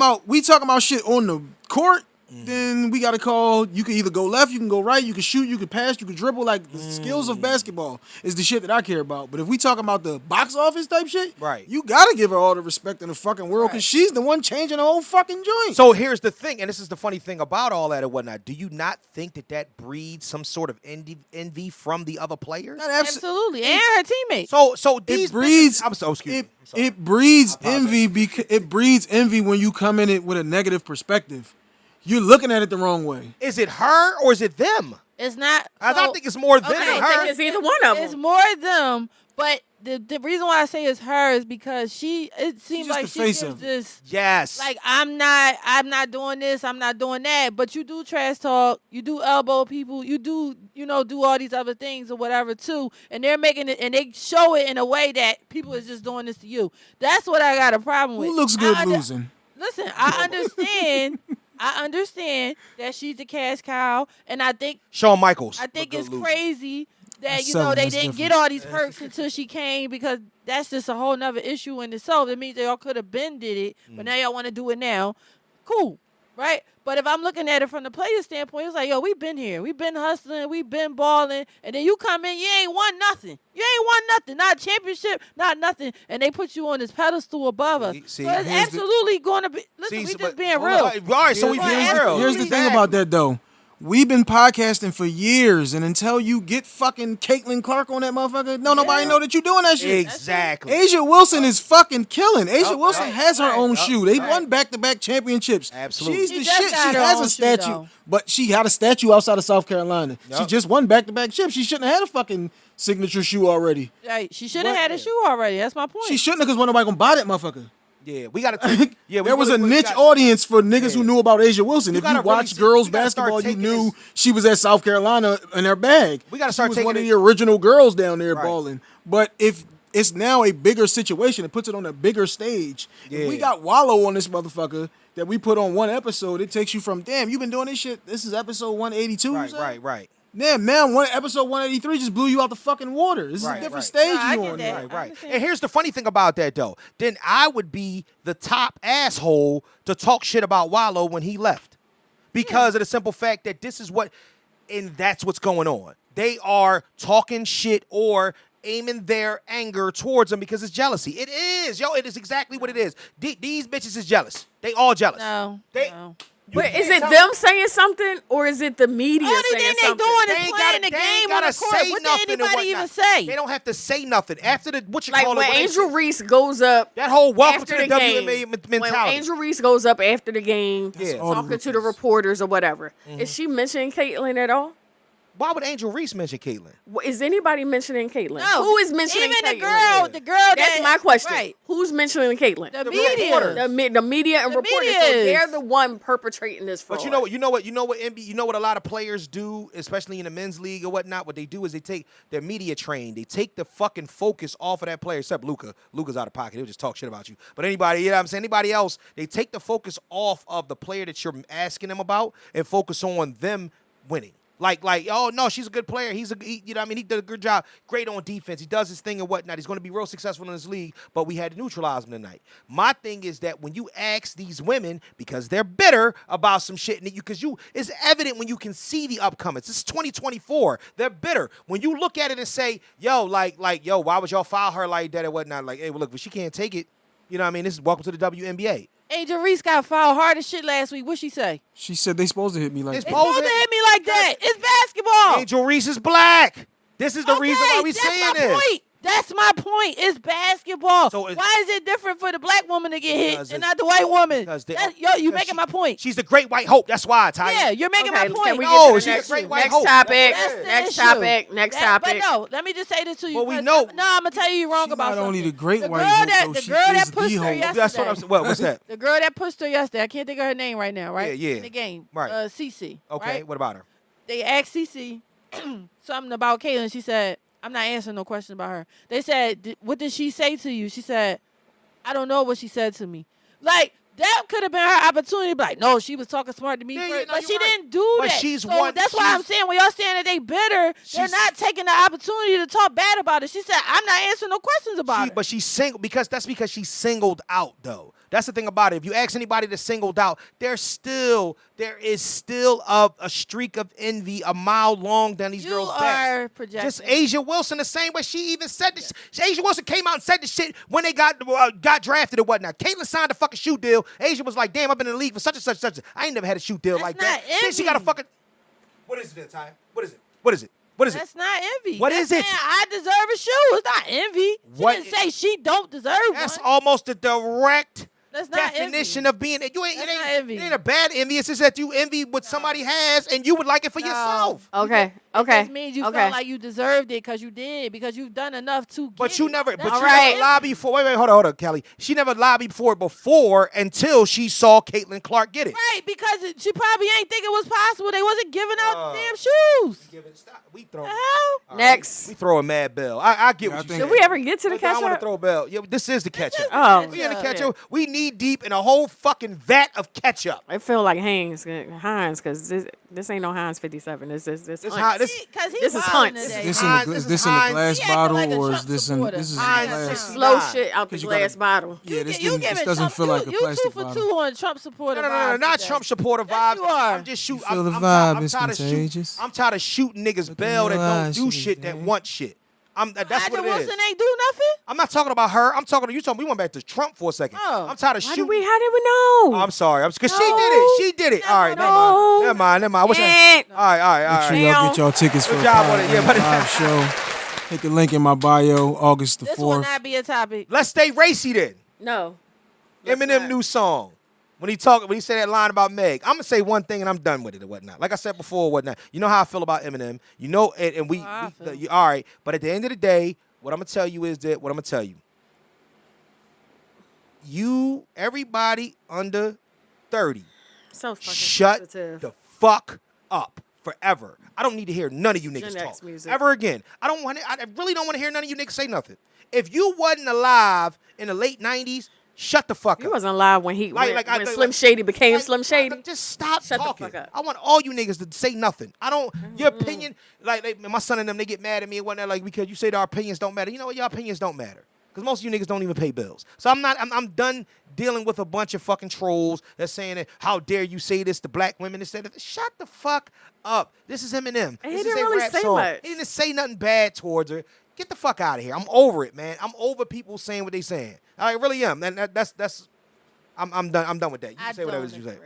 about shit on the court. Then we gotta call. You can either go left, you can go right, you can shoot, you can pass, you can dribble. Like the skills of basketball is the shit that I care about. But if we talking about the box office type shit, Right. You gotta give her all the respect in the fucking world, cause Right. she's the one changing the whole fucking joint. So here's the thing, and this is the funny thing about all that and whatnot. Do you not think that breeds some sort of envy from the other players? Not Absolutely, and her teammates. So these It breeds. bitches- I'm so excuse me. I'm sorry. It breeds envy because it breeds envy when you come in it with a negative perspective. You're looking at it the wrong way. Is it her or is it them? It's not. I so- think it's more them okay, than I her. think it's either one of It's them. more them, but the reason why I say it's her is because it seems just like the she face gives of it. this Yes. like I'm not doing this, I'm not doing that, but you do trash talk, you do elbow people, you do do all these other things or whatever too, and they're making it and they show it in a way that people is just doing this to you. That's what I got a problem with. Who looks good losing? Listen, I understand. I understand that she's a cash cow, and I think Shawn Michaels. it's looked good losing. crazy that That's selling, they that's didn't different. get all these perks until she came because that's just a whole nother issue in itself. It means they all could have been did it, but now y'all want to do it now. Cool, right? But if I'm looking at it from the player standpoint, it's like, yo, we've been here, we've been hustling, we've been balling, and then you come in, you ain't won nothing. You ain't won nothing, not a championship, not nothing, and they put you on this pedestal above us. See, so it's here's absolutely going to be. Listen, we but- just being hold real. on. All right, so we being Here's- real. Here's the thing about that though. We've been podcasting for years, and until you get fucking Caitlin Clark on that motherfucker, nobody know that you doing that shit. Exactly. Asia Wilson is fucking killing. Asia Yup, Wilson yup, has her right, own yup, shoe. They right. won back-to-back championships. Absolutely. She's She the just shit. She got her has own a shoe, statue, though. but she had a statue outside of South Carolina. She Yup. just won back-to-back chips. She shouldn't have had a fucking signature shoe already. Right, she should have What? had a shoe already. That's my point. She shouldn't have, because nobody gonna buy that motherfucker. Yeah, we got to take. Yeah, There was a we niche got- audience for niggas Yeah. who knew about Asia Wilson. You If gotta you really watch see- girls you gotta start basketball, you taking knew this- she was at South Carolina in her bag. We gotta She start was taking one of it- the original girls down there Right. balling. But if it's now a bigger situation. It puts it on a bigger stage. Yeah. If we got Wallow on this motherfucker that we put on one episode, it takes you from, damn, you've been doing this shit. This is episode 182. Right. Damn, man, episode 183 just blew you out the fucking water. This is a different right. stage No, I you get on. that. now. Right. And here's the funny thing about that, though. Then I would be the top asshole to talk shit about Wallow when he left. Because of the simple fact that this is what, and that's what's going on. They are talking shit or aiming their anger towards him because it's jealousy. It is. Yo, it is exactly what it is. These bitches is jealous. They all jealous. No. You But can't is it tell them saying something or is it the media Only saying thing they something? doing They is ain't playing gotta- the they ain't game on gotta the court. say What nothing did and anybody even whatnot. say? They don't have to say nothing. After the, what you Like call when it, Angel Reese goes up that whole welcome to after the the game, WNBA when mentality. Angel Reese goes up after the game, Yeah. all the talking to the rookies. reporters or whatever, is she mentioning Caitlyn at all? Why would Angel Reese mention Caitlyn? Is anybody mentioning Caitlyn? No. Who is mentioning Even Caitlyn? the girl That's that, my question. Right. Who's mentioning Caitlyn? The reporters. media. The media and The reporters. media So is. they're the one perpetrating this fraud. But you know what a lot of players do, especially in the men's league or whatnot. What they do is they take their media train. They take the fucking focus off of that player, except Luka. Luka's out of pocket. He'll just talk shit about you. But anybody, you know what I'm saying? Anybody else, they take the focus off of the player that you're asking them about and focus on them winning. Like, oh no, she's a good player. You know what I mean? He did a good job, great on defense. He does his thing and whatnot. He's going to be real successful in this league, but we had to neutralize him tonight. My thing is that when you ask these women, because they're bitter about some shit, it's evident when you can see the upcomings. This is 2024. They're bitter. When you look at it and say, yo, yo, why would y'all file her like that and whatnot? Like, hey, well, look, but she can't take it. You know what I mean? This is welcome to the WNBA. Angel Reese got fouled hard as shit last week. What she say? She said they supposed to hit me like It's that. They supposed to hit me like that. It's basketball. Angel Reese is black. This is the Okay, reason why we that's saying my this. point. That's my point. It's basketball. So it's- Why is it different for the black woman to get hit Because and it's- not the white woman? because they- You because making my point. She's the great white hope. That's why, Ty. Yeah, you're making my Okay, point. can we No, get she's to a the next, great white next hope. topic? That's the Next issue. topic. Next topic. But no, let me just say this to you. Well, we 'cause know- I'm gonna tell you wrong She about not something. only the great the white girl hope, that though, the she girl is that the pushed her hope. yesterday. That's what I'm saying. What's that? The girl that pushed her yesterday. I can't think of her name right now. Right? Yeah. In the game. Right. Cece. Okay, Right? what about her? They asked Cece something about Caitlyn. She said, I'm not answering no question about her. They said, what did she say to you? She said, I don't know what she said to me. Like, that could have been her opportunity to be like, no, she was talking smart to me Yeah, first. yeah, no, but you're she right. didn't do But that. she's so one- that's why I'm she's- saying, when y'all saying that they bitter, they're She's- not taking the opportunity to talk bad about it. She said, I'm not answering no questions about it. But she's single because she's singled out though. That's the thing about it. If you ask anybody that's singled out, there is still a streak of envy a mile long down these You girls' are backs. projecting. Just Asia Wilson, the same way she even said this. Asia Wilson came out and said this shit when they got drafted and whatnot. Caitlyn signed a fucking shoe deal. Asia was like, damn, I've been in the league for such and such and such. I ain't never had a shoe deal That's like not that. Then she got a envy. fucking. What is it, Ty? What is it? What is it? What is it? That's not envy. What That's is it? saying I deserve a shoe. It's not envy. She What didn't i- say she don't deserve That's one. almost the direct That's not definition envy. of being. It That's not envy. ain't a bad envy. It's just that you envy what somebody has and you would like it for yourself. Okay. It Okay. just means you okay. felt like you deserved it because you did, because you've done enough to But get you it. never, That's but not you right. never lobbied for. Wait, hold on, Kelly. She never lobbied for it before until she saw Caitlyn Clark get it. Right, because she probably ain't think it was possible. They wasn't giving out damn shoes. We throw. The hell? All Next. we throw a mad bell. I get Yeah, what I you think- said. Did we ever get to the I want to catch-up? throw a bell. Yeah, this is the ketchup. Oh. We in the Yeah. ketchup. We knee deep in a whole fucking vat of ketchup. I feel like Heinz, because this ain't no Heinz 57. This This Hunt's. hot. This Because he This is wildin' Hunt. today. This Heinz- in this the is glass Heinz. He acting bottle like a or is Trump this in supporter. this is Heinz glass? is Slow shit out the 'Cause you gotta- glass bottle. Yeah, this You didn't. giving This doesn't Trump, feel like a you plastic 2 for bottle. 2 on Trump supporter. No, vibes not today. Trump supporter Yes, vibes. you are. I'm just shooting. You feel the I'm vibe is tired of shooting. contagious. I'm tired of shooting niggas bell that your don't eyes, do she shit that was want shit. That's Aja what it is. Wilson ain't do nothing? I'm not talking about her. I'm talking to you. We went back to Trump for a second. Oh. I'm tired of How did shooting. we know? I'm sorry. Because she No. did it. She did it. All right. No. Never mind. What's that? Eh. All right. Make sure All right. y'all get y'all tickets for Good the job on it. Yeah, but- live show. Hit the link in my bio, August the This will 4th. not be a topic. Let's stay racy then. No. Let's Eminem not. new song. When he said that line about Meg, I'm gonna say one thing and I'm done with it or whatnot. Like I said before, whatnot. You know how I feel about Eminem. You know, and we How I feel. all right. But at the end of the day, what I'm gonna tell you is that everybody under 30, So fucking shut sensitive. the fuck up. forever. I don't need to hear none of you niggas Gen X talk music. ever again. I really don't want to hear none of you niggas say nothing. If you wasn't alive in the late 90s, shut the fuck He up. wasn't alive when when Slim Shady became Slim Shady. Just stop Shut the talking. fuck up. I want all you niggas to say nothing. I don't. Your opinion, my son and them, they get mad at me and whatnot, like because you say our opinions don't matter. You know what? Your opinions don't matter because most of you niggas don't even pay bills. So I'm done dealing with a bunch of fucking trolls that's saying that how dare you say this to black women instead of shut the fuck up. This is Eminem. And This he is didn't a really rap say song. much. He didn't say nothing bad towards her. Get the fuck out of here. I'm over it, man. I'm over people saying what they saying. I really am. And that's. I'm done. I'm done with that. You can say whatever you say.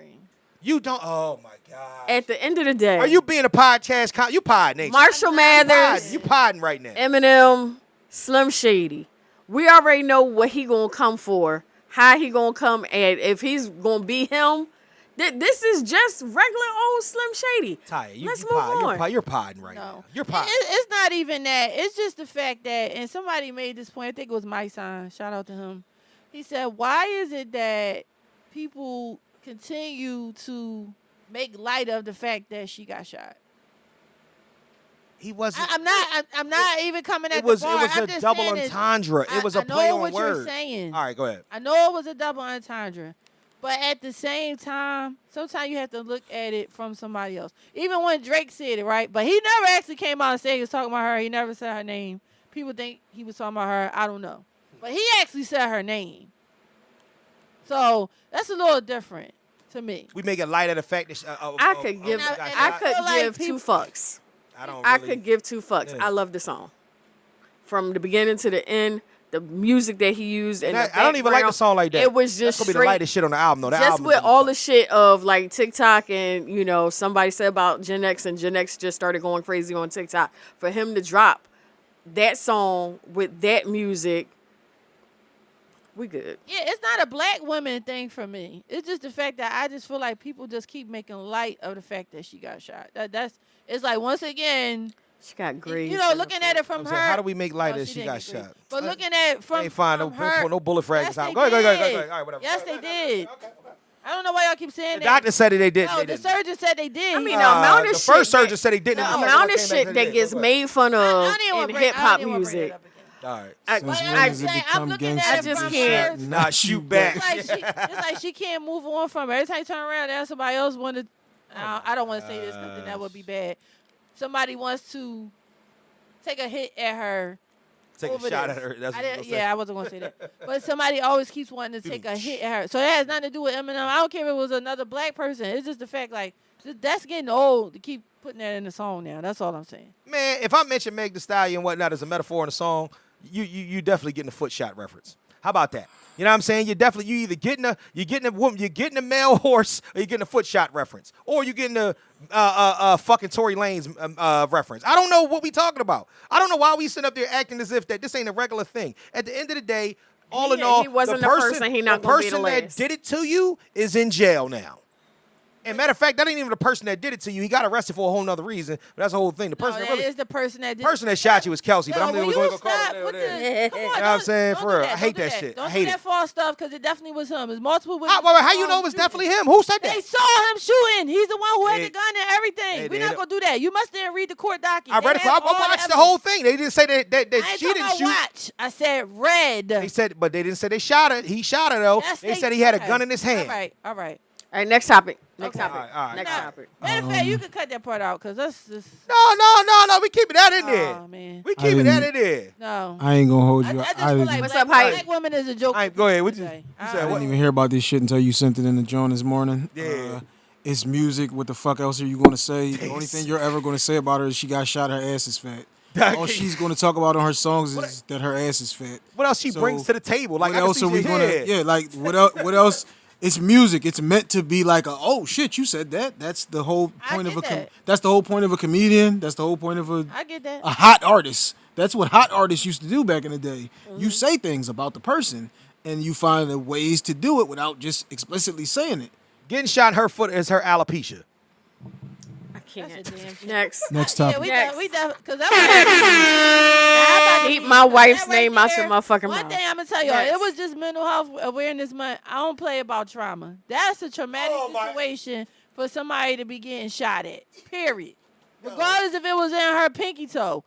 You don't. Oh my god. At the end of the day, Are you being a podcast? You podding, ain't you? Marshall Mathers, You podding right now. Eminem, Slim Shady? We already know what he gonna come for, how he gonna come, and if he's gonna be him. This is just regular old Slim Shady. Tya, Let's move on. You're podding right now. You're podding. It's not even that. It's just the fact that, and somebody made this point. I think it was my son. Shout out to him. He said, "Why is it that people continue to make light of the fact that she got shot?" He wasn't. I'm not even coming at It was the bar. I'm a just double saying entendre. It was a I play know on what words. you're saying. All right, go ahead. I know it was a double entendre. But at the same time, sometimes you have to look at it from somebody else. Even when Drake said it, right? But he never actually came out and said he was talking about her. He never said her name. People think he was talking about her. I don't know. But he actually said her name. So that's a little different to me. We make a light of the fact that I could give two fucks. I could give two fucks. Yeah. I love the song. From the beginning to the end, the music that he used and I don't even like the song like that. It was just That's gonna be the lightest shit on the album, though. That just album with is all the shit of like TikTok and somebody said about Gen X and Gen X just started going crazy on TikTok. For him to drop that song with that music, we good. Yeah, it's not a black woman thing for me. It's just the fact that I just feel like people just keep making light of the fact that she got shot. It's like, once again, she got grief. Looking at it from her. How do we make light No, that she got shot? But looking at it from, Ain't fine. from her, No bullet fragments yes, out. they Go ahead. did. All right, whatever. Yes, they did. I don't know why y'all keep saying The that. doctor said they did. No, they the didn't. surgeon said they did. I mean, the amount of the shit. first surgeon said he didn't. The The second amount one of came back shit and that said, gets go ahead. made fun I of don't even in wanna bring- hip I hop don't even wanna bring it music. up again. All right. I Like, Since I'm when has it saying, I'm become looking at gangster it I just from can't. her. Not shoot back. It's like she can't move on from it. Every time you turn around, there's somebody else want to. I don't want to say this because then that would be bad. Somebody wants to take a hit at her. Take a over shot this. at her. That's what you're saying. I wasn't going to say that. But somebody always keeps wanting to take a hit at her. So that has nothing to do with Eminem. I don't care if it was another black person. It's just the fact, like, that's getting old to keep putting that in the song now. That's all I'm saying. Man, if I mention Meg Thee Stallion and whatnot as a metaphor in a song, you definitely getting a foot shot reference. How about that? You know what I'm saying? You either getting a male horse, or you're getting a foot shot reference, or you're getting a fucking Tory Lanez reference. I don't know what we talking about. I don't know why we sit up there acting as if that this ain't a regular thing. At the end of the day, all in all, he wasn't the first and he not the gonna be the person that last. did it to you is in jail now. And matter of fact, that ain't even the person that did it to you. He got arrested for a whole nother reason. But that's the whole thing. The person No, that that really is the person that did person that shot you was Kelsey. But Yo, I'm will going you to call stop it with there. the- You Come on, know what I'm saying? don't For do real. that. I hate Don't do that shit. Don't I do hate that it. false stuff because it definitely was him. It's multiple Wait, how you know it was shooting. definitely him? Who said They that? saw him shooting. He's the one who had Hey, the gun and everything. hey, We're they- not gonna do that. You must didn't read the court document. I read it. I watched the whole thing. They didn't say that I ain't she talking didn't about shoot. watch. I said read. They said, but they didn't say they shot her. He shot her though. Yes, They said he had a okay. gun in his hand. All right. All right, next topic. Next Okay. topic. All right. Next Now, topic. matter of fact, you can cut that part out because that's just No. We keeping that in there. oh man. We keeping that in there. No. I ain't gonna hold I you. just I feel didn't, like What's black, up, Hype? black women is a joke. Hype, go ahead. What you say? said? All What? right. didn't even hear about this shit until you sent it in the joint this morning. Yeah. It's music. What the fuck else are you gonna say? The only thing you're ever gonna say about her is she got shot. Her ass is fat. All she's gonna talk about on her songs is that her ass is fat. What else she So, brings to the table? Like what I can else see are we shit gonna? here. Yeah, like what else? What else? It's music. It's meant to be like a oh shit, you said that. That's the whole I point of a. get that. That's the whole point of a comedian. That's the whole point of I get that. a hot artist. That's what hot artists used to do back in the day. You say things about the person, and you find the ways to do it without just explicitly saying it. Getting shot in her foot is her alopecia. I can't. That's a damn shame. Next. Next Yeah, topic. we because I'm Keep my wife's name out your motherfucking One mouth. thing I'm gonna tell y'all, Next. it was just Mental Health Awareness Month. I don't play about trauma. That's a traumatic situation for somebody to be getting shot at. Period. Regardless if it was in her pinky toe.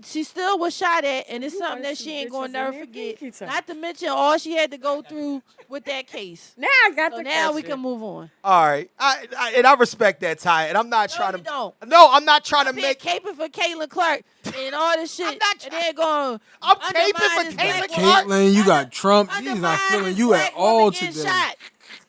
She still was shot at, and it's something that she ain't gonna never forget. Not to mention all she had to go through with that case. Now I got So the now we question. can move on. All right, and I respect that, Ty. And I'm not trying you to. don't. No, I'm not trying to Been make. caping for Caitlin Clark and all this shit. not And they're going. I'm caping for Caitlin Clark. Caitlyn, you got Trump. She's not feeling you at all today. Shot.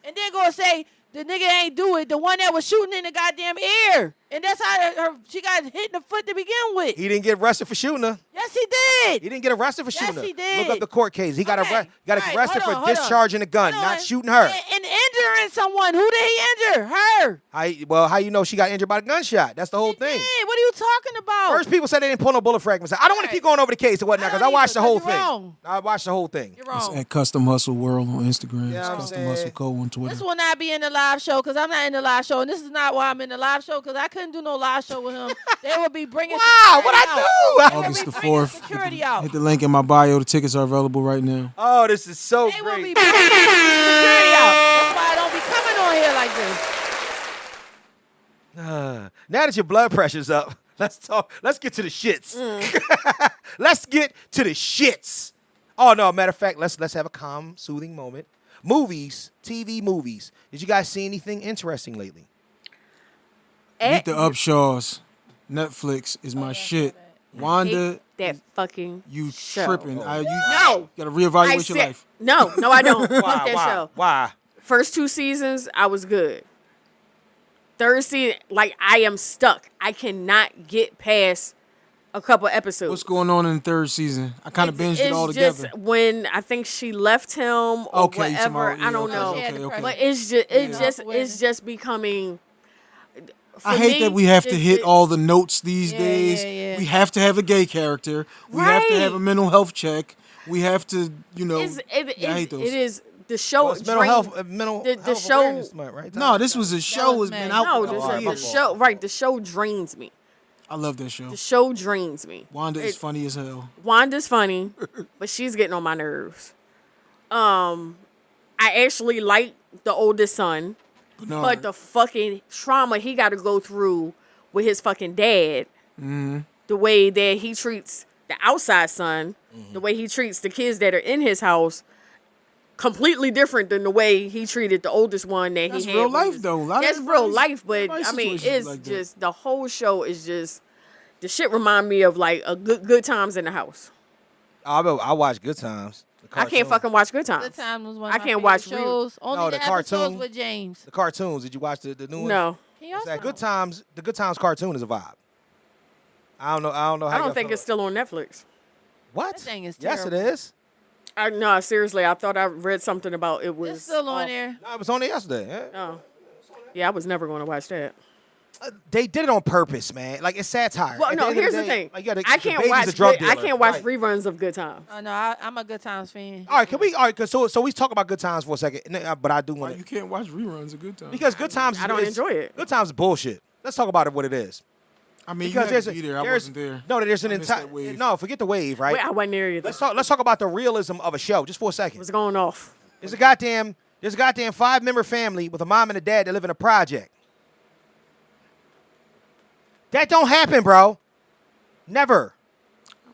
And they're gonna say the nigga ain't do it. The one that was shooting in the goddamn air, and that's how she got hit in the foot to begin with. He didn't get arrested for shooting her. Yes, he did. He didn't get arrested for Yes, shooting her. he did. Look up the court case. He got Okay. arrested Hold for on. discharging a gun, Hold on. not shooting her. And injuring someone. Who did he injure? Her. How you know she got injured by the gunshot? That's the whole thing. Hey, what are you talking about? First, people said they didn't pull no bullet fragments. I don't want to keep going over the case and whatnot because I don't watched the either, whole 'cause you're thing. wrong. I watched the whole thing. You're It's wrong. at Custom Hustle World on Instagram. Yeah, It's I'm Custom saying. Hustle Co. on Twitter. This will not be in the live show because I'm not in the live show, and this is not why I'm in the live show because I couldn't do no live show with him. They would be bringing. Wow, what security out. I do? August the They would be 4th. bringing security out. Hit the link in my bio. The tickets are available right now. Oh, this is so They will be great. bringing security out. That's why I don't be coming on here like this. Now that your blood pressure's up, let's talk. Let's get to the shits. Let's get to the shits. Oh no, matter of fact, let's have a calm, soothing moment. Movies, TV movies. Did you guys see anything interesting lately? Meet the Upshaws. Netflix is my shit. Wanda, that fucking you show. tripping. You No. gotta reevaluate I your said- life. No, I don't. Fuck that show. Why? First 2 seasons, I was good. Third season, like I am stuck. I cannot get past a couple episodes. What's going on in the 3rd season? I kind of binged it all It's together. just when I think she left him or Okay, you talking whatever. about- I don't yeah, know. okay. But it's just becoming. For I hate me, that we have to it- hit it- all the notes these Yeah, days. yeah. We have to have a gay character. We have to have a Right. mental health check. We have to, It I hate those. it is the show. Well, it's mental health, mental the health show- awareness month, right? No, this was a show. was It's been May. out No, for the, alright, the my years. show. Right, the show drains me. I love that show. The show drains me. Wanda is It- funny as hell. Wanda's funny, but she's getting on my nerves. I actually like the oldest son, No, but the fucking trauma he got to go through with his fucking dad, the way that he treats the outside son, the way he treats the kids that are in his house, completely different than the way he treated the oldest one that That's he had. real with life, his- though. A lot of That's real everybody's- life, but everybody's I mean, situation is it's like that. just the whole show is just the shit. Remind me of like a good times in the house. I watch Good Times. The I can't cartoon. fucking watch good times. Good Time was one I of my can't favorite watch shows. Only No, the the episodes cartoon. with James. The cartoons. Did you watch the new ones? No, Can y'all It's that stop? Good Times. The Good Times cartoon is a vibe. I don't know. How I y'all don't think feel it's still on Netflix. what? That thing is Yes, it terrible. is. No, seriously, I thought I read something about it was It's still on off. there. No, it was on there yesterday. Yeah. Oh, yeah, I was never going to watch that. They did it on purpose, man. Like it's satire. Well, At no, end of here's the day, thing. like, you gotta- I the can't baby's watch. a drug I dealer. can't watch Right. reruns of Good Times. Oh no, I'm a Good Times fan. All right, can we? All right, 'cause so we talk about Good Times for a second, but I do Why want you to can't watch reruns of Good Times? because Good Times. I don't enjoy it. Good Times is bullshit. Let's talk about it. What it is. I mean, Because you had to be there. I wasn't there. No, there's an I missed entire. that wave. No, forget the wave, right? Wait, I wasn't there either. Let's talk about the realism of a show just for a second. It was going off. There's a goddamn 5-member family with a mom and a dad that live in a project. That don't happen, bro. Never.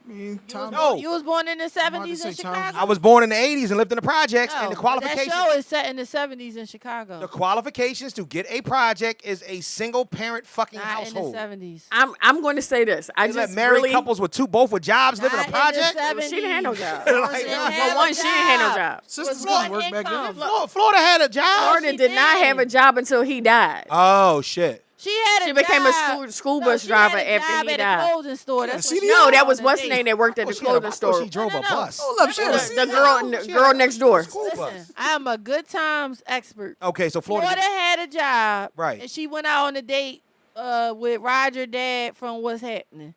I mean, Tom, No. You was born in the 70s in say Tom- Chicago. I was born in the 80s and lived in the projects, and the No, qualifications. That show is set in the 70s in Chicago. The qualifications to get a project is a single parent fucking Not household. in the 70s. I'm going to say this. I They just let married really couples with both with jobs live in a Not in the project. 70s. She didn't have no job. Like, Well, one, she didn't have no job. sisters Was couldn't one work back then. income. Florida had a job. Florida she did not did. have a job until he died. Oh shit. She had a She became a job. school No, bus she driver had a after job he at died. a clothing store. That's Yeah, what she No, was that on was the what's the date. name that worked at the clothing store. She drove a No. bus. Hold up, she had a The girl next door. School bus. Listen, I'm a Good Times expert. Okay, so Florida. Florida had a job. Right. And she went out on a date with Roger Dad from What's Happening.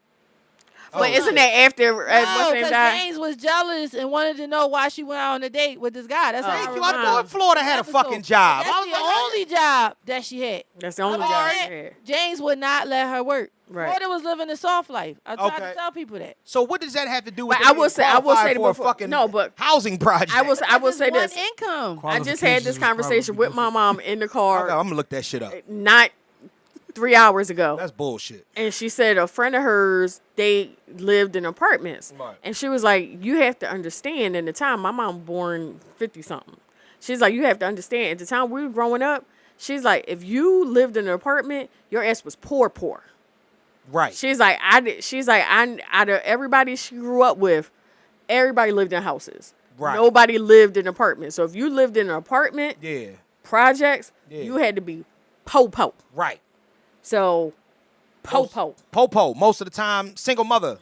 But isn't that after No, what's her name because died? James was jealous and wanted to know why she went out on a date with this guy. That's how Thank I you. I remember thought Florida had a episode. fucking job. That's I was the like, only job that she had. That's the only Other job than she that, had. James would not let her work. Right. Florida was living a soft life. I tried Okay. to tell people that. So what does that have to do with? But I will say for a before- fucking no, but housing project. I will That's say one this. income. I just had this Qualifications conversation was with my probably mom in the car. I'm gonna look that shit up. Not 3 hours ago. That's bullshit. And she said a friend of hers, they lived in apartments. Right. And she was like, you have to understand, in the time, my mom born 50-something. She's like, you have to understand, at the time we were growing up, she's like, if you lived in an apartment, your ass was poor. Right. She's like, out of everybody she grew up with, everybody lived in houses. Right. Nobody lived in apartments. So if you lived in an apartment, Yeah. projects, Yeah. you had to be po. Right. So, po. Popo, most of the time, single mother,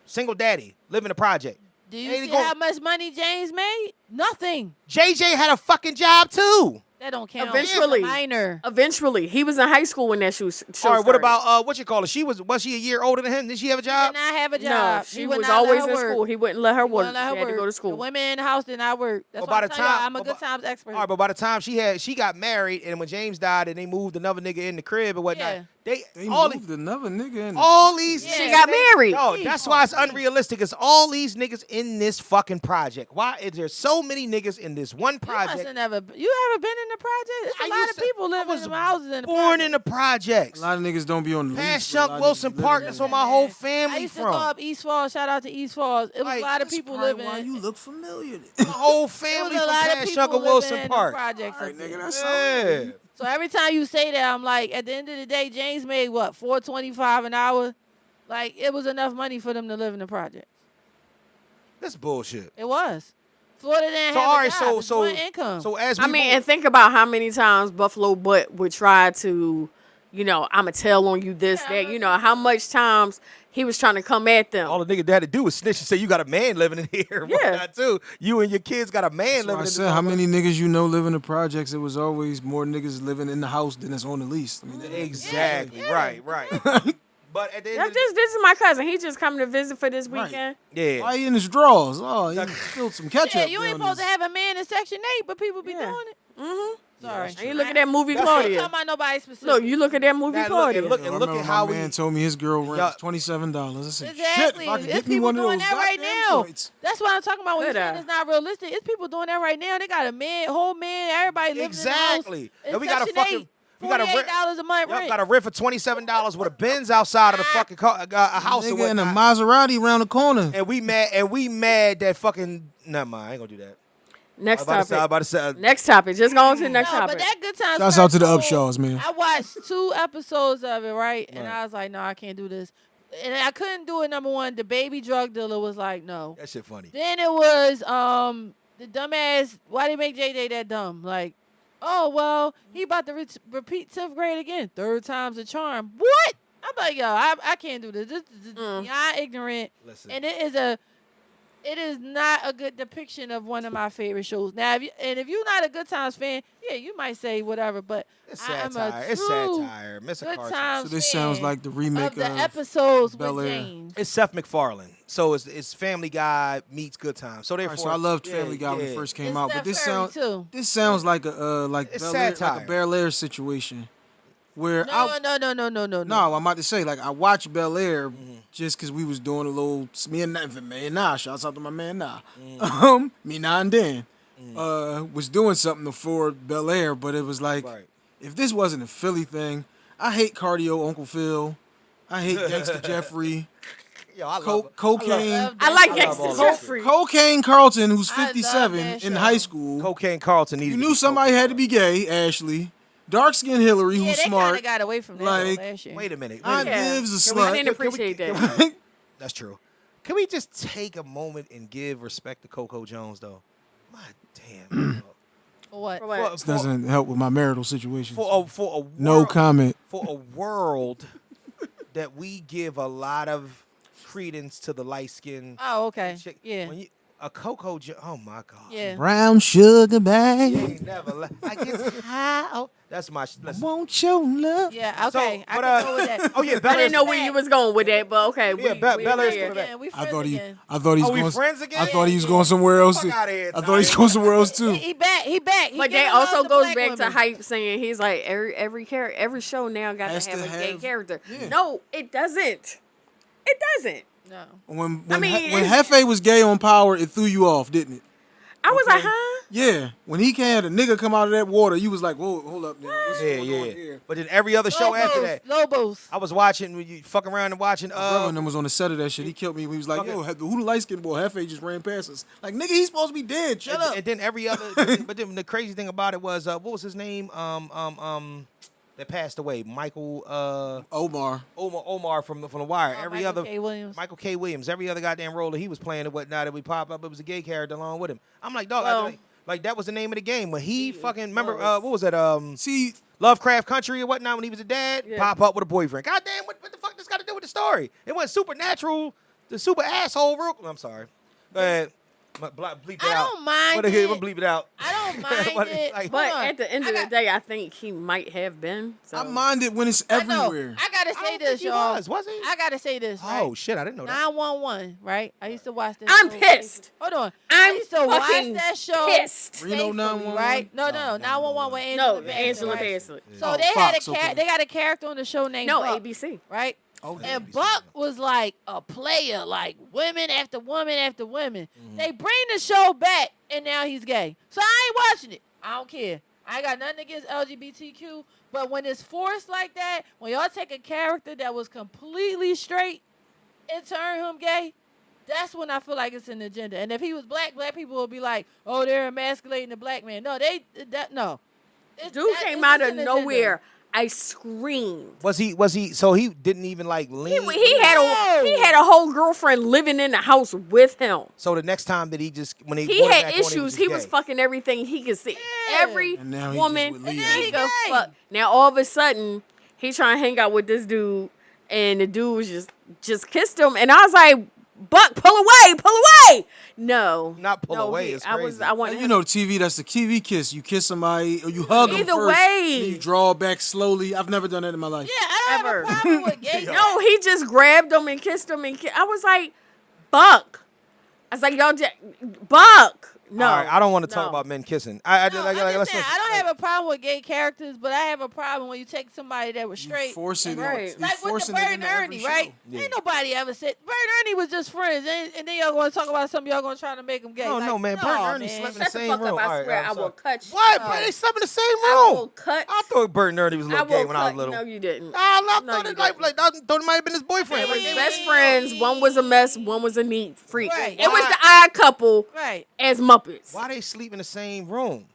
single daddy, live in a project. Do you Ain't see gonna- how much money James made? Nothing. JJ had a fucking job too. That don't count. Eventually. He's a minor. Eventually, he was in high school when that show All started. right, what about what you call it? Was she a year older than him? Did she have a Did job? not have a No, job. she He would was not let always her in work. school. He wouldn't let her He work. wouldn't let her She had to go work. to school. The women in the house did not work. That's But why by I'm the telling y'all, time- I'm a but good by- times expert. All right, but by the time she got married, and when James died, and they moved another nigga in the crib and whatnot, Yeah. they They all moved these, another nigga in. all these Yeah, She niggas- got they- married. No, that's why it's unrealistic. It's all these niggas in this fucking project. Why is there so many niggas in this one You must project? have never. You ever been in the project? There's I a lot used of to- people I living was in houses in the born project. in the projects. A lot of niggas don't be on the Past lease, but a lot Shunk of Wilson niggas live Park. in That's there. where my whole family I used to from. go up East Falls. Shout out to East Falls. It was Like, a lot of That's people probably living. Why you look familiar? My whole It family was a from lot of past people Shunk living Wilson in Park. the projects. All right, up there. nigga, that's Yeah. So every time you say that, I'm like, at the end of the day, James made what, $4.25 an hour? Like, it was enough money for them to live in the project. That's bullshit. It was. Florida didn't So have all a right, job. It's one income. so as we I mean, move- and think about how many times Buffalo Butt would try to, I'ma tell on you this, Yeah, that, how much times he was trying to come at them. all the nigga had to do was snitch and say you got a man living in here. Yeah. Whatnot, too. You and your kids got a man That's why living I in said, this how motherfucker. many niggas you know live in the projects? It was always more niggas living in the house than that's on the lease. I mean, that- Exactly. Yeah. Right. But at the end That's of the this is my cousin. He just coming to visit for this Right. weekend. yeah. Why he in his drawers? Oh, he spilled some ketchup. yeah, you ain't down supposed to his- have a man in Section 8, but people be Yeah. doing it. Mm-hmm. Sorry. And you look at that movie I ain't talking Claudia. about nobody specific. Look, you look at that movie Now, look, Claudia. and look, I and look remember at how my man we. told me his girl rent Yeah. was $27. I said, Exactly. shit, if I could It's get me people one of doing those that right goddamn now. joints. That's what I'm talking about when you're saying Coulda. it's not realistic. It's people doing that right now. They got a man, whole man, everybody living Exactly. in the And house. we got a Section fucking. 8, We got a rent. $48 a month Yup, rent. got a rent for $27 with a Benz outside of the fucking a house and Nigga in a whatnot. Maserati around the corner. And we mad that fucking. Never mind. I ain't gonna do that. Next I was topic. about to say. Next topic. Just go on to the next No, topic. but that Good Times. Shouts out to the Press Upshaws, man. I watched 2 episodes of it, right? And Right. I was like, no, I can't do this. And I couldn't do it. Number one, the baby drug dealer was like, no. That shit funny. Then it was the dumbass. Why they make JJ that dumb? Like, oh well, he about to repeat 10th grade again. 3rd time's a charm. What? I'm like, yo, I can't do this. This is beyond ignorant. Listen. And it is not a good depiction of one of my favorite shows. Now, if you're not a Good Times fan, yeah, you might say whatever, but It's I am satire. a It's true satire. Mr. Good Carson. Times So this sounds fan like the remake of the of episodes Bel with Air. James. It's Seth MacFarlane. So it's Family Guy meets Good Times. So All therefore, right, so I loved yeah, Family Guy when yeah. it first came It's out, but Steph this Curry, sounds too. this sounds like a It's Bel Air, like satire. a Bel Air situation, where No, I no. I'm about to say like I watched Bel Air just because we was doing a little me and Nah. Shouts out to my man Nah. Me Nah and Dan was doing something before Bel Air, but it was like Right. if this wasn't a Philly thing, I hate Cardio Uncle Phil, I hate Gangsta Jeffrey, Yo, I love it. Cocaine. I like I love all Gangsta that Jeffrey. Cocaine Carlton, who's I love 57 that in show. high school. Cocaine Carlton needed You to knew be somebody Cocaine had to be gay, Ashley. Dark skinned Hillary, Yeah, who's they kind smart. of got away from that Like, last year. Wait a minute. Aunt Yeah. Viv's a I didn't slut. appreciate that. That's true. Can we just take a moment and give respect to Coco Jones, though? My damn. dog. What? For what? This doesn't help with my marital situation. for a world, No comment. For a world that we give a lot of credence to the light skin Oh, okay. chick. Yeah. When you, a Coco Jones. Oh my God. Yeah. Brown sugar bag. You ain't never. I guess how. That's my. Listen. Want your love. Yeah. Okay. I but, can go with that. Oh yeah, I Bel didn't know Air's- where you was going with that, but okay. Yeah, we Bel Air's here. still there. Yeah, we I friends thought he again. was going. friends again? I thought he was going somewhere else. Fuck outta here, I thought he's Ty. going somewhere else too. He back. He back. He But giving that love also to goes black back to women. Hype saying he's like every show now got Has to have to a gay have- character. yeah. No, it doesn't. It doesn't. No. When I mean, when it's- Hympe was gay on Power, it threw you off, didn't it? I was like, huh? Yeah, when he had a nigga come out of that water, you was like, whoa, hold up, man. What's going on here? But then every other show after that, Lobos. I was watching when you fucking around and watching. My brother and them was on the set of that shit. He killed me. He was like, yo, who the light skinned boy? Hefe just ran past us. Like, nigga, he's supposed to be dead. Shut up. And then every other, but then the crazy thing about it was, what was his name? That passed away, Michael. Omar from the Wire. Every Michael other K. Williams. Michael K. Williams. Every other goddamn role that he was playing and whatnot that we pop up, it was a gay character along with him. I'm like, dog, Well, like that was the name of the game when he fucking remember what was that? See, Lovecraft Country or whatnot when he was a dad, Yeah. pop up with a boyfriend. Goddamn, what the fuck this got to do with the story? It wasn't supernatural, the super asshole. I'm sorry. Go ahead. Bleep it I out. don't mind What it. bleep it out. I don't mind But it. like- But Hold on. at the end of the day, I think he might have been. So. I mind it when it's I know. everywhere. I gotta I say don't this, think he y'all. was he? I gotta say this. Oh right? shit, I didn't know that. 911, right? I used to watch that. I'm show. pissed. Hold on. I I'm used to watch fucking that show. pissed. Reno faithfully, 911? right? No, 911 with Angela No, Bassett. Angela right? Bassett. So Oh, they had Fox, okay. they got a character on the show named No, Buck, ABC. right? Oh, And ABC. Buck was like a player, like women after women after women. They bring the show back, and now he's gay. So I ain't watching it. I don't care. I ain't got nothing against LGBTQ, but when it's forced like that, when y'all take a character that was completely straight and turn him gay, that's when I feel like it's an agenda. And if he was black people will be like, "Oh, they're emasculating the black man." No, no. Dude came out of nowhere. I screamed. Was he? So he didn't even like lean. He had a whole girlfriend living in the house with him. So the next time that he just when he He brought it had back on, issues. He was gay. fucking everything he could see. Yeah. Every And now he woman just with Leo. he He could gay. fuck. Now all of a sudden he trying to hang out with this dude, and the dude was just kissed him, and I was like, "Buck, pull away!" No, Not pull no, away, he- it's I was. crazy. I wanted And you know, TV, that's the TV kiss. You kiss somebody or you hug them Either first. way. Then you draw back slowly. I've never done that in my life. Yeah, I don't Ever. have a problem with gay. No, he just grabbed him and kissed him, and I was like, "Buck." I was like, "Y'all, Buck." No, All right, I don't want to talk no. about men kissing. No, I'm just let's saying, I don't have a problem with gay characters, but I have a problem when you take somebody that was You straight. force it. and- Right. You Like with the forcing Bird it and into every Ernie, show. right? Yeah. Ain't nobody ever said Bird and Ernie was just friends, and then y'all gonna talk about something y'all gonna try to make them gay. No, like, no, man. Bert and Ernie slept in the Shut the same fuck room. up! I All right, swear, all right, I will sorry. cut you. What? No. Bro, they slept in the same I will room. cut. I thought Bert and Ernie was a I little will gay when I was cut. little. No, you didn't. I No, thought you it like didn't. I thought it might have been his boyfriend. They Like, was they best was- friends. One was a mess. One was a neat freak. Right. It was Why? the odd couple Right. as Muppets. Why they sleep in the same room?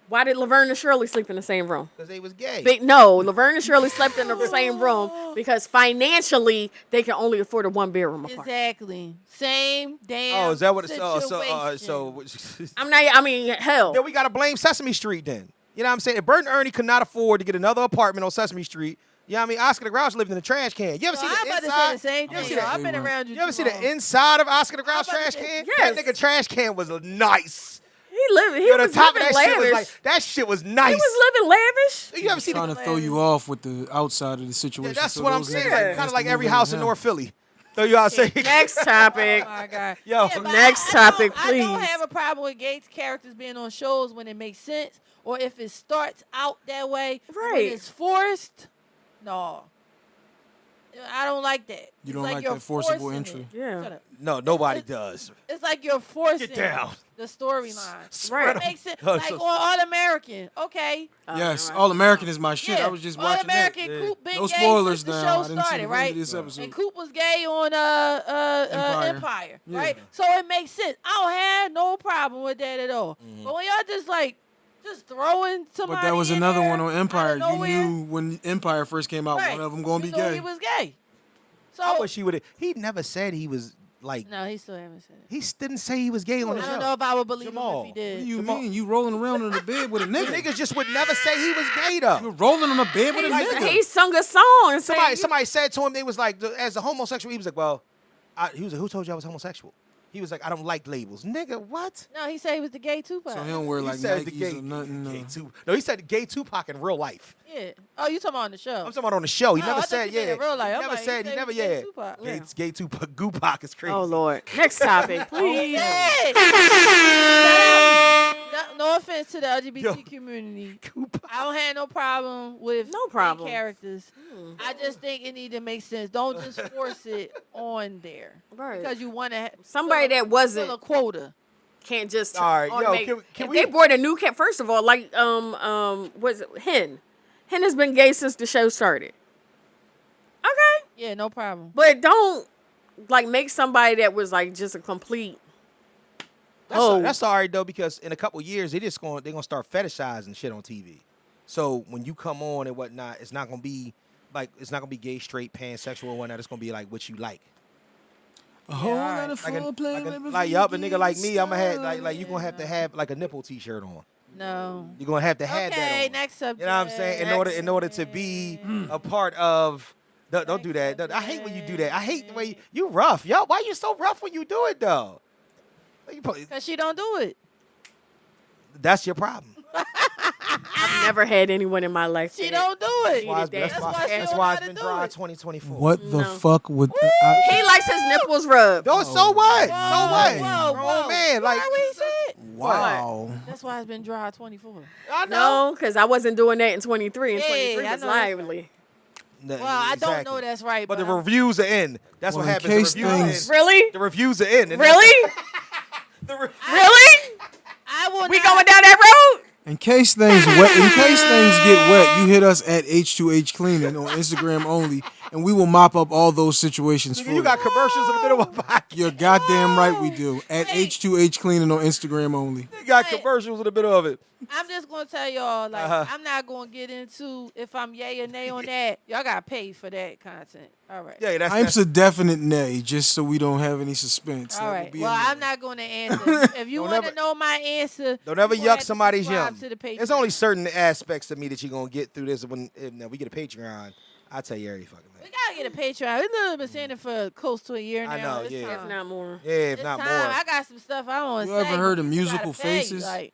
Why did Laverne and Shirley sleep in the same room? Because they was gay. No, Laverne and Shirley slept in the same room because financially they can only afford a one-bedroom apartment. Exactly. Same damn. Oh, is that what it's situation. I'm not. I mean, hell. then we gotta blame Sesame Street then. You know what I'm saying? If Bert and Ernie could not afford to get another apartment on Sesame Street, you know what I mean? Oscar the Grouch lived in a trash can. You ever So see I'm the about to say inside? the same You ever thing. see yo. the- I've been around you. You ever too see the long. inside of Oscar the Grouch about to trash say- can? Yes. That nigga trash can was nice. He lived. He Yo, the was top of living that shit was lavish. like that shit was nice. He was living lavish. You ever see Trying the? to throw you off with the outside of the situation. Yeah, that's so what I'm those saying. niggas Like, has kind of to like move every in house with in him. North Philly. Throw you out saying. Next topic. Oh my God. Yo. but Next I don't- topic, I don't please. have a problem with gay characters being on shows when it makes sense or if it starts out that way. But Right. When it's forced, no. I don't like that. You It's don't like you're that forcible forcing entry. it. Yeah. Shut up. No, nobody does. It's like you're forcing down. the storyline. Spread It makes it Oh, like so- on All American. Okay. Yes, Alright. All American is my shit. Yeah. I was just All watching that. American. Yeah. Coop been No gay spoilers since the now. I show didn't see the started, end right? of this episode. And Coop was gay on Empire, Yeah. right? So it makes sense. I don't have no problem with that at all. But when y'all just throwing somebody, But that was in another there one on out of Empire. You nowhere, knew when Empire first came out, right, one of them gonna you be knew gay. He was gay. So I wish he would have. He never said he was like. no, he still haven't said it. He didn't say he was gay on the I show. don't know if I would believe Jamal, him if What he do did. you Jamal- mean? You rolling around in the bed with a nigga? Niggas just would never say he was gay though. You're rolling on a bed with a nigga. He sung a song and Somebody said to him, they was like, as a homosexual, he was like, well, he was like, who told you I was homosexual? He was like, I don't like labels. Nigga, what? No, he said he was the gay Tupac. So he don't wear He like said Nikes or nothing. gay no, he said the gay Tupac in real life. Yeah. Oh, you talking about on the show? I'm talking about on the show. He Oh, I never thought said, you meant yeah. in real life. He I'm never like, said, he he said never, he was gay yeah. Tupac. Gay Tupac, Goopac is crazy. Oh Lord. Next topic, please. Hey! Shout out. No offense to the LGBT community. Goopac. I don't have no problem with No gay problem. characters. I just think it need to make sense. Don't just force it on there. Right. Because you want to Somebody that wasn't. fill a quota. can't just All right, yo, automate. can If we- they brought a new cat, first of all, like what's it? Hen has been gay since the show started. Okay, Yeah, no problem. but don't like make somebody that was like just a complete. That's all right though, because in a couple years they're gonna start fetishizing shit on TV. So when you come on and whatnot, it's not gonna be gay, straight, pansexual, and whatnot. It's gonna be like what you like. A whole alright. lot of Like a foreplay. a nigga like me, I'm gonna have like you gonna have to have like a nipple T-shirt on. No. You're gonna have to have that Okay, on. next subject. You know what I'm saying? In order to be a part of. Don't do that. I hate when you do that. I hate the way you rough, yo. Why you so rough when you do it though? Because she don't do it. That's your problem. I've never had anyone in my life. She that- don't do it. That's That's why why, she that's don't why know it's how been to dry do it. 2024. What the No. fuck would? He likes his nipples rubbed. So what? So what? Whoa, Grown man, like What he said? Wow. That's why it's been dry 24. I know. No, because I wasn't doing that in 23, and Yeah, 23 I was know that's lively. Well, I don't know that's right, But the I'm- reviews are in. That's Well, what in happens. case The reviews things- are in. Really? The reviews are in. And Really? the re- Really? I will We not- going down that road? In case things get wet, you hit us at H2H Cleaning on Instagram only, and we will mop up all those situations for you you. got commercials in the middle of my podcast. You're goddamn right we do. At H2H Cleaning on Instagram only. You got commercials in the middle of it. I'm just gonna tell y'all, like, Uh-huh. I'm not gonna get into if I'm yay or nay on that. Y'all gotta pay for that content. All right. Yeah, that's I'm a definite nay, just so we don't have any suspense. All That would right. be Well, a nay. I'm not gonna answer. If you Don't want to ever- know my answer, Don't ever you gonna yuck have to somebody's subscribe yum. to the There's only Patreon. certain aspects of me that you're gonna get through this. When we get a Patreon, I'll tell you every fucking We thing. gotta get a Patreon. We've been saying it for close to a year now. I know, It's yeah. time. If not more. Yeah, if It's not time. more. I got some stuff I want to You say. ever heard but of you Musical gotta pay, Faces? Like,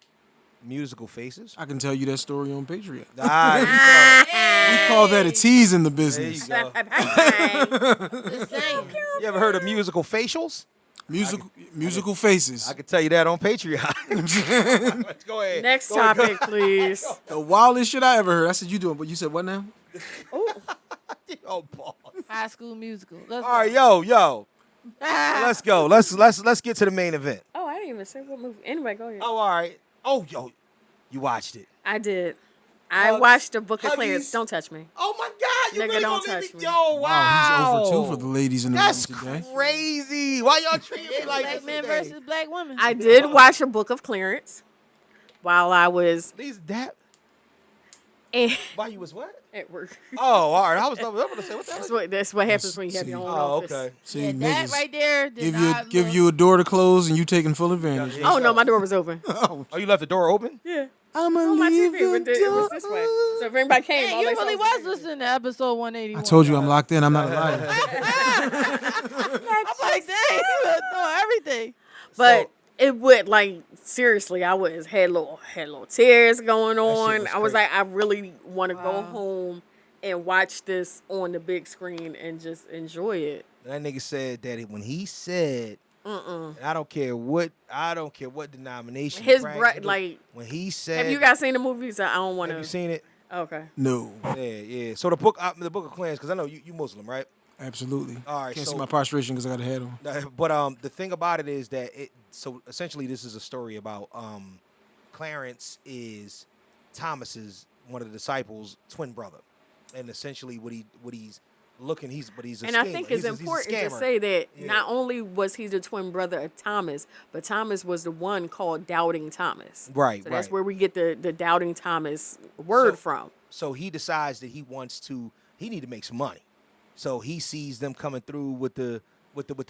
Musical faces. I can tell you that story on Patreon. Ah, We call that a tease in the there you business. go. just saying. You ever heard of musical facials? Musical faces. I can tell you that on Patreon. Let's go ahead. Next Go ahead, topic, please. The wildest shit I ever heard. I said you doing, but you said what now? Oh, Paul. High School Musical. Let's All right, yo. Ah. Let's go. Let's get to the main event. Oh, I didn't even say what movie. Anyway, go ahead. Oh, all right. Oh, yo, you watched it. I did. I Hugs, watched the Book of huggies. Clarence. Don't touch me. Oh my God, you Nigga, really don't gonna leave touch me? me. Yo, wow. Wow, he's over 2 for the ladies in the That's room today. crazy. Why y'all treating me like Black this men today? versus black women. I did watch a Book of Clarence while I was These that? Why you was what? at work. Oh, all right. I was going to say what that. That's what happens when you have your own Oh, office. okay. See, yeah, that niggas right there did not give look- you a door to close and you taking full advantage. Yeah. Oh no, my door was open. Oh, you left the door open? Yeah. I'm On my TV, but it was this way. So if anybody came, Hey, all you they saw really was was listening to episode 181. I told you I'm locked in. I'm not a liar. I'm like, dang, you know everything. But it would like seriously, I had little tears going on. was I was crazy. like, I really want to go Wow. home and watch this on the big screen and just enjoy it. That nigga said that when he said, and I don't care what denomination. His practice, like, when he said, have you guys seen the movies? I don't want Have you to. seen it? Okay. No, Yeah. So the book of Clarence, because I know you Muslim, right? absolutely. All right, Can't so- see my prostration because I got a hat on. But the thing about it is that so essentially this is a story about Clarence is Thomas's one of the disciples' twin brother, and essentially what he's looking he's a And I schemer. think it's He's a important to scammer. say that Yeah. not only was he the twin brother of Thomas, but Thomas was the one called Doubting Thomas. Right, So that's right. where we get the Doubting Thomas word from. So he decides that he need to make some money. So he sees them coming through with the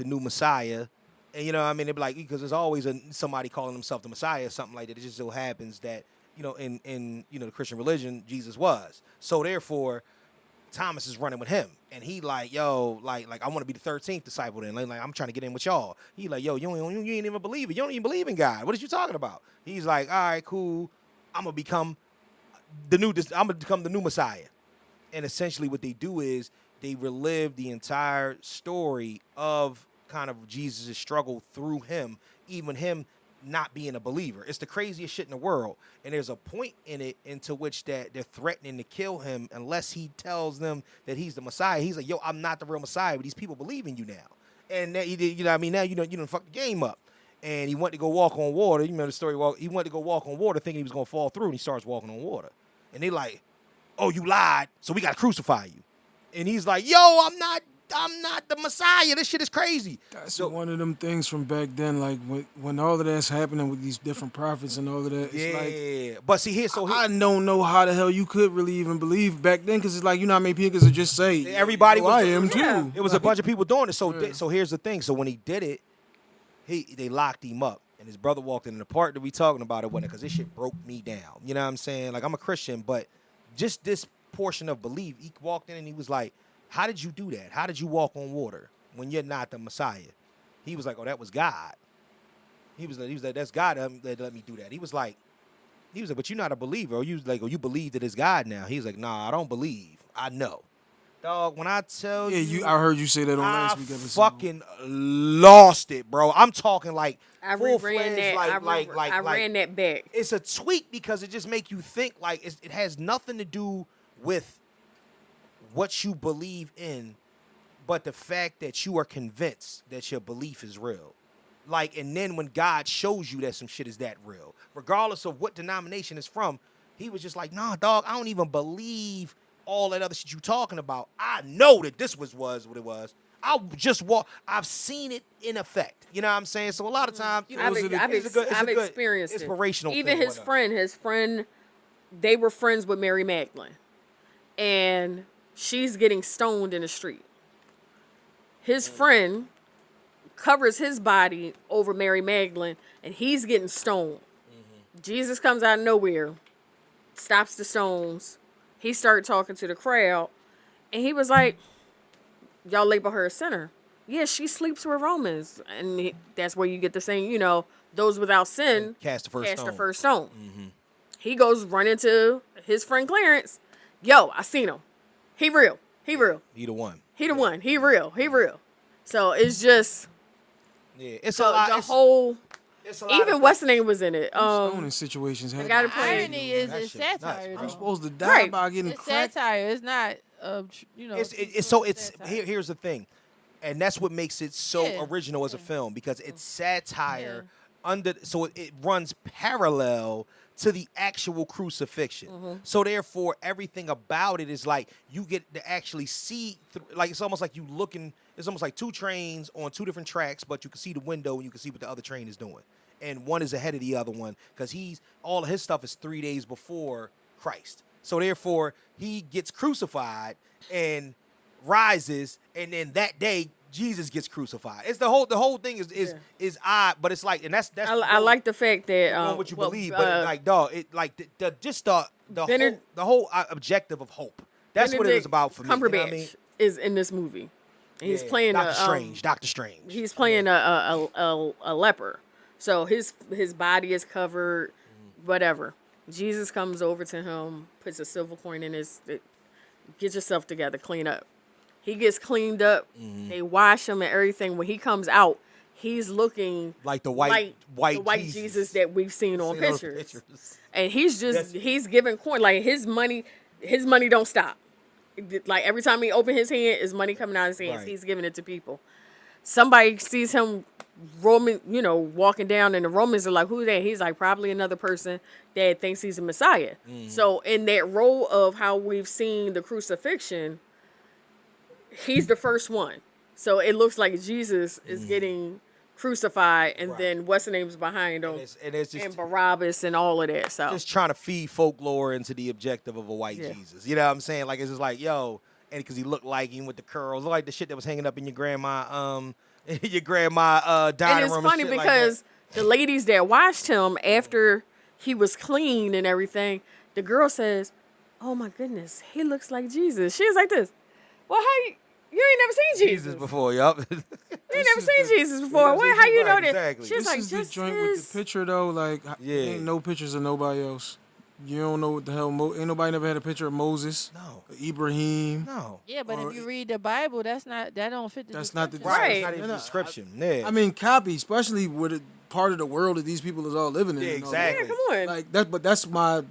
new Messiah. And you know what I mean, they be like, because there's always somebody calling himself the Messiah or something like that. It just so happens that, in the Christian religion, Jesus was. So therefore, Thomas is running with him. And he like, yo, like I want to be the 13th disciple then. Like I'm trying to get in with y'all. He like, yo, you ain't even believe it. You don't even believe in God. What are you talking about? He's like, all right, cool. I'm gonna become the new Messiah. And essentially what they do is they relive the entire story of kind of Jesus' struggle through him, even him not being a believer. It's the craziest shit in the world. And there's a point in it into which that they're threatening to kill him unless he tells them that he's the Messiah. He's like, yo, I'm not the real Messiah, but these people believe in you now. And that, you know what I mean? Now you done fuck the game up. and he went to go walk on water. You remember the story? He went to go walk on water thinking he was going to fall through, and he starts walking on water. And they like, oh, you lied, so we got to crucify you. And he's like, yo, I'm not the Messiah. This shit is crazy. That's one of them things from back then, like when all of that's happening with these different prophets and all of that. It's like, but see I don't know how the hell you could really even believe back then, because it's like, you know how many people could just say, everybody was I am too. It was a bunch of people doing it. So here's the thing. So when he did it, they locked him up. And his brother walked in the part that we talking about it, because this shit broke me down. You know what I'm saying? Like, I'm a Christian, but just this portion of belief, he walked in and he was like, how did you do that? How did you walk on water when you're not the Messiah? He was like, oh, that was God. He was like, that's God that let me do that. He was like, but you're not a believer. Or you believe that it's God now. He's like, nah, I don't believe. I know. Dog, when I tell you, I heard you say that on last week episode. Fucking lost it, bro. I'm talking like I full-fledged, I ran that back. It's a tweak because it just make you think like it has nothing to do with what you believe in, but the fact that you are convinced that your belief is real. Like, and then when God shows you that some shit is that real, regardless of what denomination it's from, he was just like, nah, dog, I don't even believe all that other shit you talking about. I know that this was what it was. I've seen it in effect. You know what I'm saying? So a lot of times, I've experienced it. Inspirational. Even his friend, they were friends with Mary Magdalene, and she's getting stoned in the street. His friend covers his body over Mary Magdalene, and he's getting stoned. Mm-hmm. Jesus comes out of nowhere, stops the stones. He started talking to the crowd, and he was like, y'all label her a sinner. Yeah, she sleeps with Romans. And that's where you get the saying, those without sin cast the first stone. Mm-hmm. He goes running to his friend Clarence. Yo, I seen him. He real. He real. He the one. He the one. He real. He real. So it's just... Yeah, it's a lot. The whole... It's a lot even what's the name was in it. Stoning situations. Gotta play. Irony is it's satire. I'm supposed to die by getting it's cracked. Satire. It's not, Here's the thing, and that's what makes it so original as a film, because it's satire so it runs parallel to the actual crucifixion. Mm-hmm. So therefore, everything about it is like you get to actually see. Like it's almost like you looking. It's almost like two trains on two different tracks, but you can see the window and you can see what the other train is doing. And one is ahead of the other one because all of his stuff is 3 days before Christ. So therefore, he gets crucified and rises, and then that day Jesus gets crucified. It's the whole thing is odd, but it's like, and that's I like the fact that what you believe, but like dog, it like the whole objective of hope. That's what it is about for me. Cumberbatch you know what I mean? is in this movie. And he's playing Doctor Strange. He's playing a leper, so his body is covered, whatever. Jesus comes over to him, puts a silver coin in his. Get yourself together, clean up. He gets cleaned up. Mm-hmm. They wash him and everything. When he comes out, he's looking like the white Jesus that we've seen on pictures. And he's giving coin, like his money don't stop. Like every time he open his hand, is money coming out of his hands. Right. He's giving it to people. Somebody sees him walking down, and the Romans are like, who that? He's like, probably another person that thinks he's a Messiah. Mm. So in that role of how we've seen the crucifixion, he's the first one. So it looks like Jesus is getting crucified, and then what's the name's behind him, and Barabbas and all of that. So just trying to feed folklore into the objective of a white Jesus. You know what I'm saying? Like it's just like, yo, and because he looked like him with the curls, like the shit that was hanging up in your grandma dining room. And it's funny because the ladies that watched him after he was clean and everything, the girl says, "Oh my goodness, he looks like Jesus." She was like this. Well, you ain't never seen Jesus before, yup. You ain't never seen Jesus before. How you know that? Exactly. She's like, this is the joint with the picture though. Like, ain't no pictures of nobody else. You don't know what the hell. Ain't nobody never had a picture of Moses. No. Ibrahim. No. Yeah, but if you read the Bible, that don't fit the That's not the right. That's not even the description. Yeah. I mean, copy, especially with a part of the world that these people is all living in. Yeah, exactly. Yeah, come on. Like that, but that's why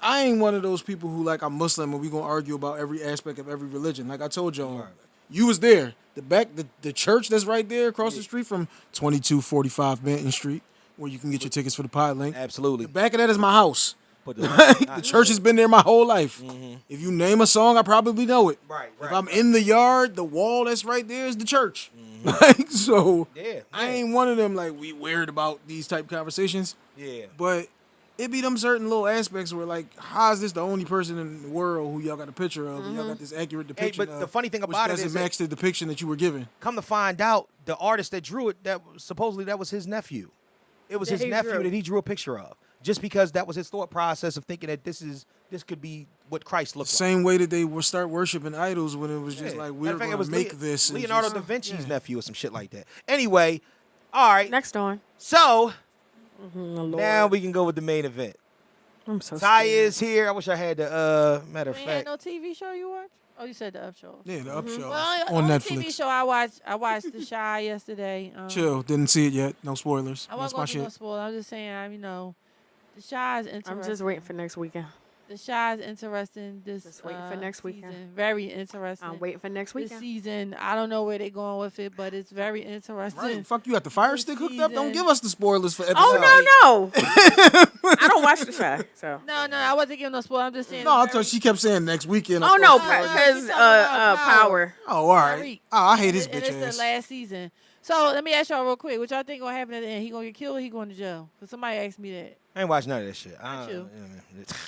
I ain't one of those people who like I'm Muslim and we gonna argue about every aspect of every religion. Like I told y'all, You was there. The church that's right there across the street from 2245 Benton Street, where you can get your tickets for the pod link. Absolutely. The back of that is my house. But The church has been there my whole life. If you name a song, I probably know it. Right. If I'm in the yard, the wall that's right there is the church. Like, so Yeah, I ain't one of them like we weird about these type conversations. Yeah. But it be them certain little aspects where like, how is this the only person in the world who y'all got a picture of? And y'all got this accurate depiction but the of, funny thing which about it doesn't is match the depiction that you were given. Come to find out, the artist that drew it, that supposedly that was his nephew. It was That his he nephew drew. that he drew a picture of. Just because that was his thought process of thinking that this could be what Christ looked like. Same way that they would start worshiping idols when it was just Yeah. like Matter we're of fact, going to make this. and Leonardo just- da Vinci's yeah. nephew or some shit like that. Anyway, all right. Next on. So Lord. now we can go with the main event. I'm so Ty scared. is here. I wish I had the matter of You ain't had fact. no TV show you watch? Oh, you said the Up Show. Yeah, the up show Well, on only Netflix. TV show I watched The Shy yesterday. Chill, didn't see it yet. No spoilers. I That's wasn't my going to do no shit. spoil. I'm just saying, The Shy is interesting. I'm just waiting for next weekend. The Shy is interesting. Just waiting for next season. weekend. Very interesting. I'm waiting for next This weekend. season, I don't know where they're going with it, but it's very interesting. Right. Fuck, you got the fire This stick hooked up? Don't season- give us the spoilers for episode. Oh no. I don't watch the show. So. No, I wasn't giving no spoil. I'm just saying. No, I it's thought she kept saying next weekend. I Oh no, thought- because she's talking about Power. Oh, all right. Tyreek. Oh, I hate his and bitch it's ass. the last season. So let me ask y'all real quick. What y'all think gonna happen at the end? He gonna get killed or he going to jail? Because somebody asked me that. I ain't watching none of that shit. Not you.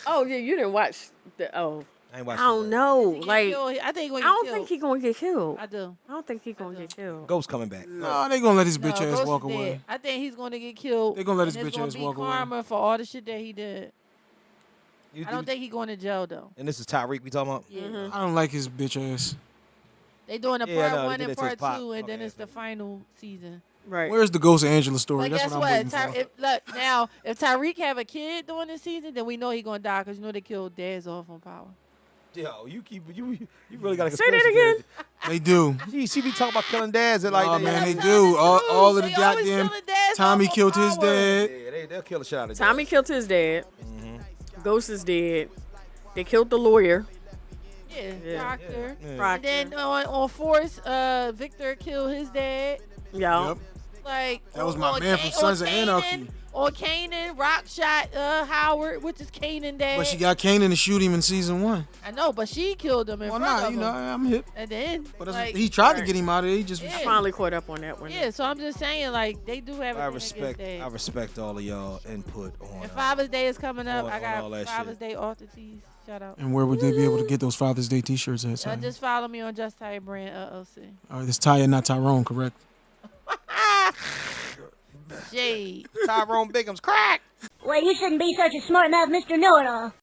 Oh yeah, you didn't watch the. Oh, I ain't I watching don't that. know. He get Like killed. I think he gonna I get don't killed. think he's gonna get killed. I do. I don't think he's gonna get killed. Ghost coming back. No, they gonna let his bitch No, ass Ghost walk is dead. away. I think he's gonna get killed. They gonna let his and it's bitch gonna ass be walk away. karma for all the shit that he did. You- I don't you- think he's going to jail though. And this is Tyreek we talking about? Yeah. I don't like his bitch ass. They doing a Yeah, I part know, they one did and it to his part pop. two, and then Okay, it's the final season. Right. Where's the Ghost of Angela story? But That's guess what I'm what? waiting for. Look, now, if Tyreek have a kid during this season, then we know he gonna die because they killed dads off on Power. Yo, you really got a Say that conspiracy again. theory. They do. Gee, she be talking about killing dads and like Oh they, man, they That's do. not the All of the truth. They always goddamn. killing dads Tommy off on killed his Power. dad. yeah, they'll kill the shit out of Tommy killed his dad. Mm-hmm. Ghost is dead. They killed the lawyer. Yeah, Yeah. Proctor. Yeah. And Proctor. then on Force, Victor killed his dad. Y'all. Yep. Like That was my on man from Sons of Anarchy. Or Kanan, Rock shot Howard, which is Kanan dad. But she got Kanan to shoot him in season 1. I know, but she killed him in Well, front nah, of you him. know, I'm hip. At the end, But that's, like, he tried to Right. get him out of there. He just Yeah. I finally caught up on that one. yeah. So I'm just saying, like, they do have. I everything against respect dads. I respect all of y'all input on And Father's Day is coming up. on- I on got all that Father's shit. Day off the tees. Shout out. And where would they be able to get those Father's Day T-shirts at? Ty? Just follow me on Just Ty Brand LLC. All right, it's Tya, not Tyrone, correct? Jade. Tyrone Bigum's crack. Well, you shouldn't be such a smart mouth, Mr. Know-It-All.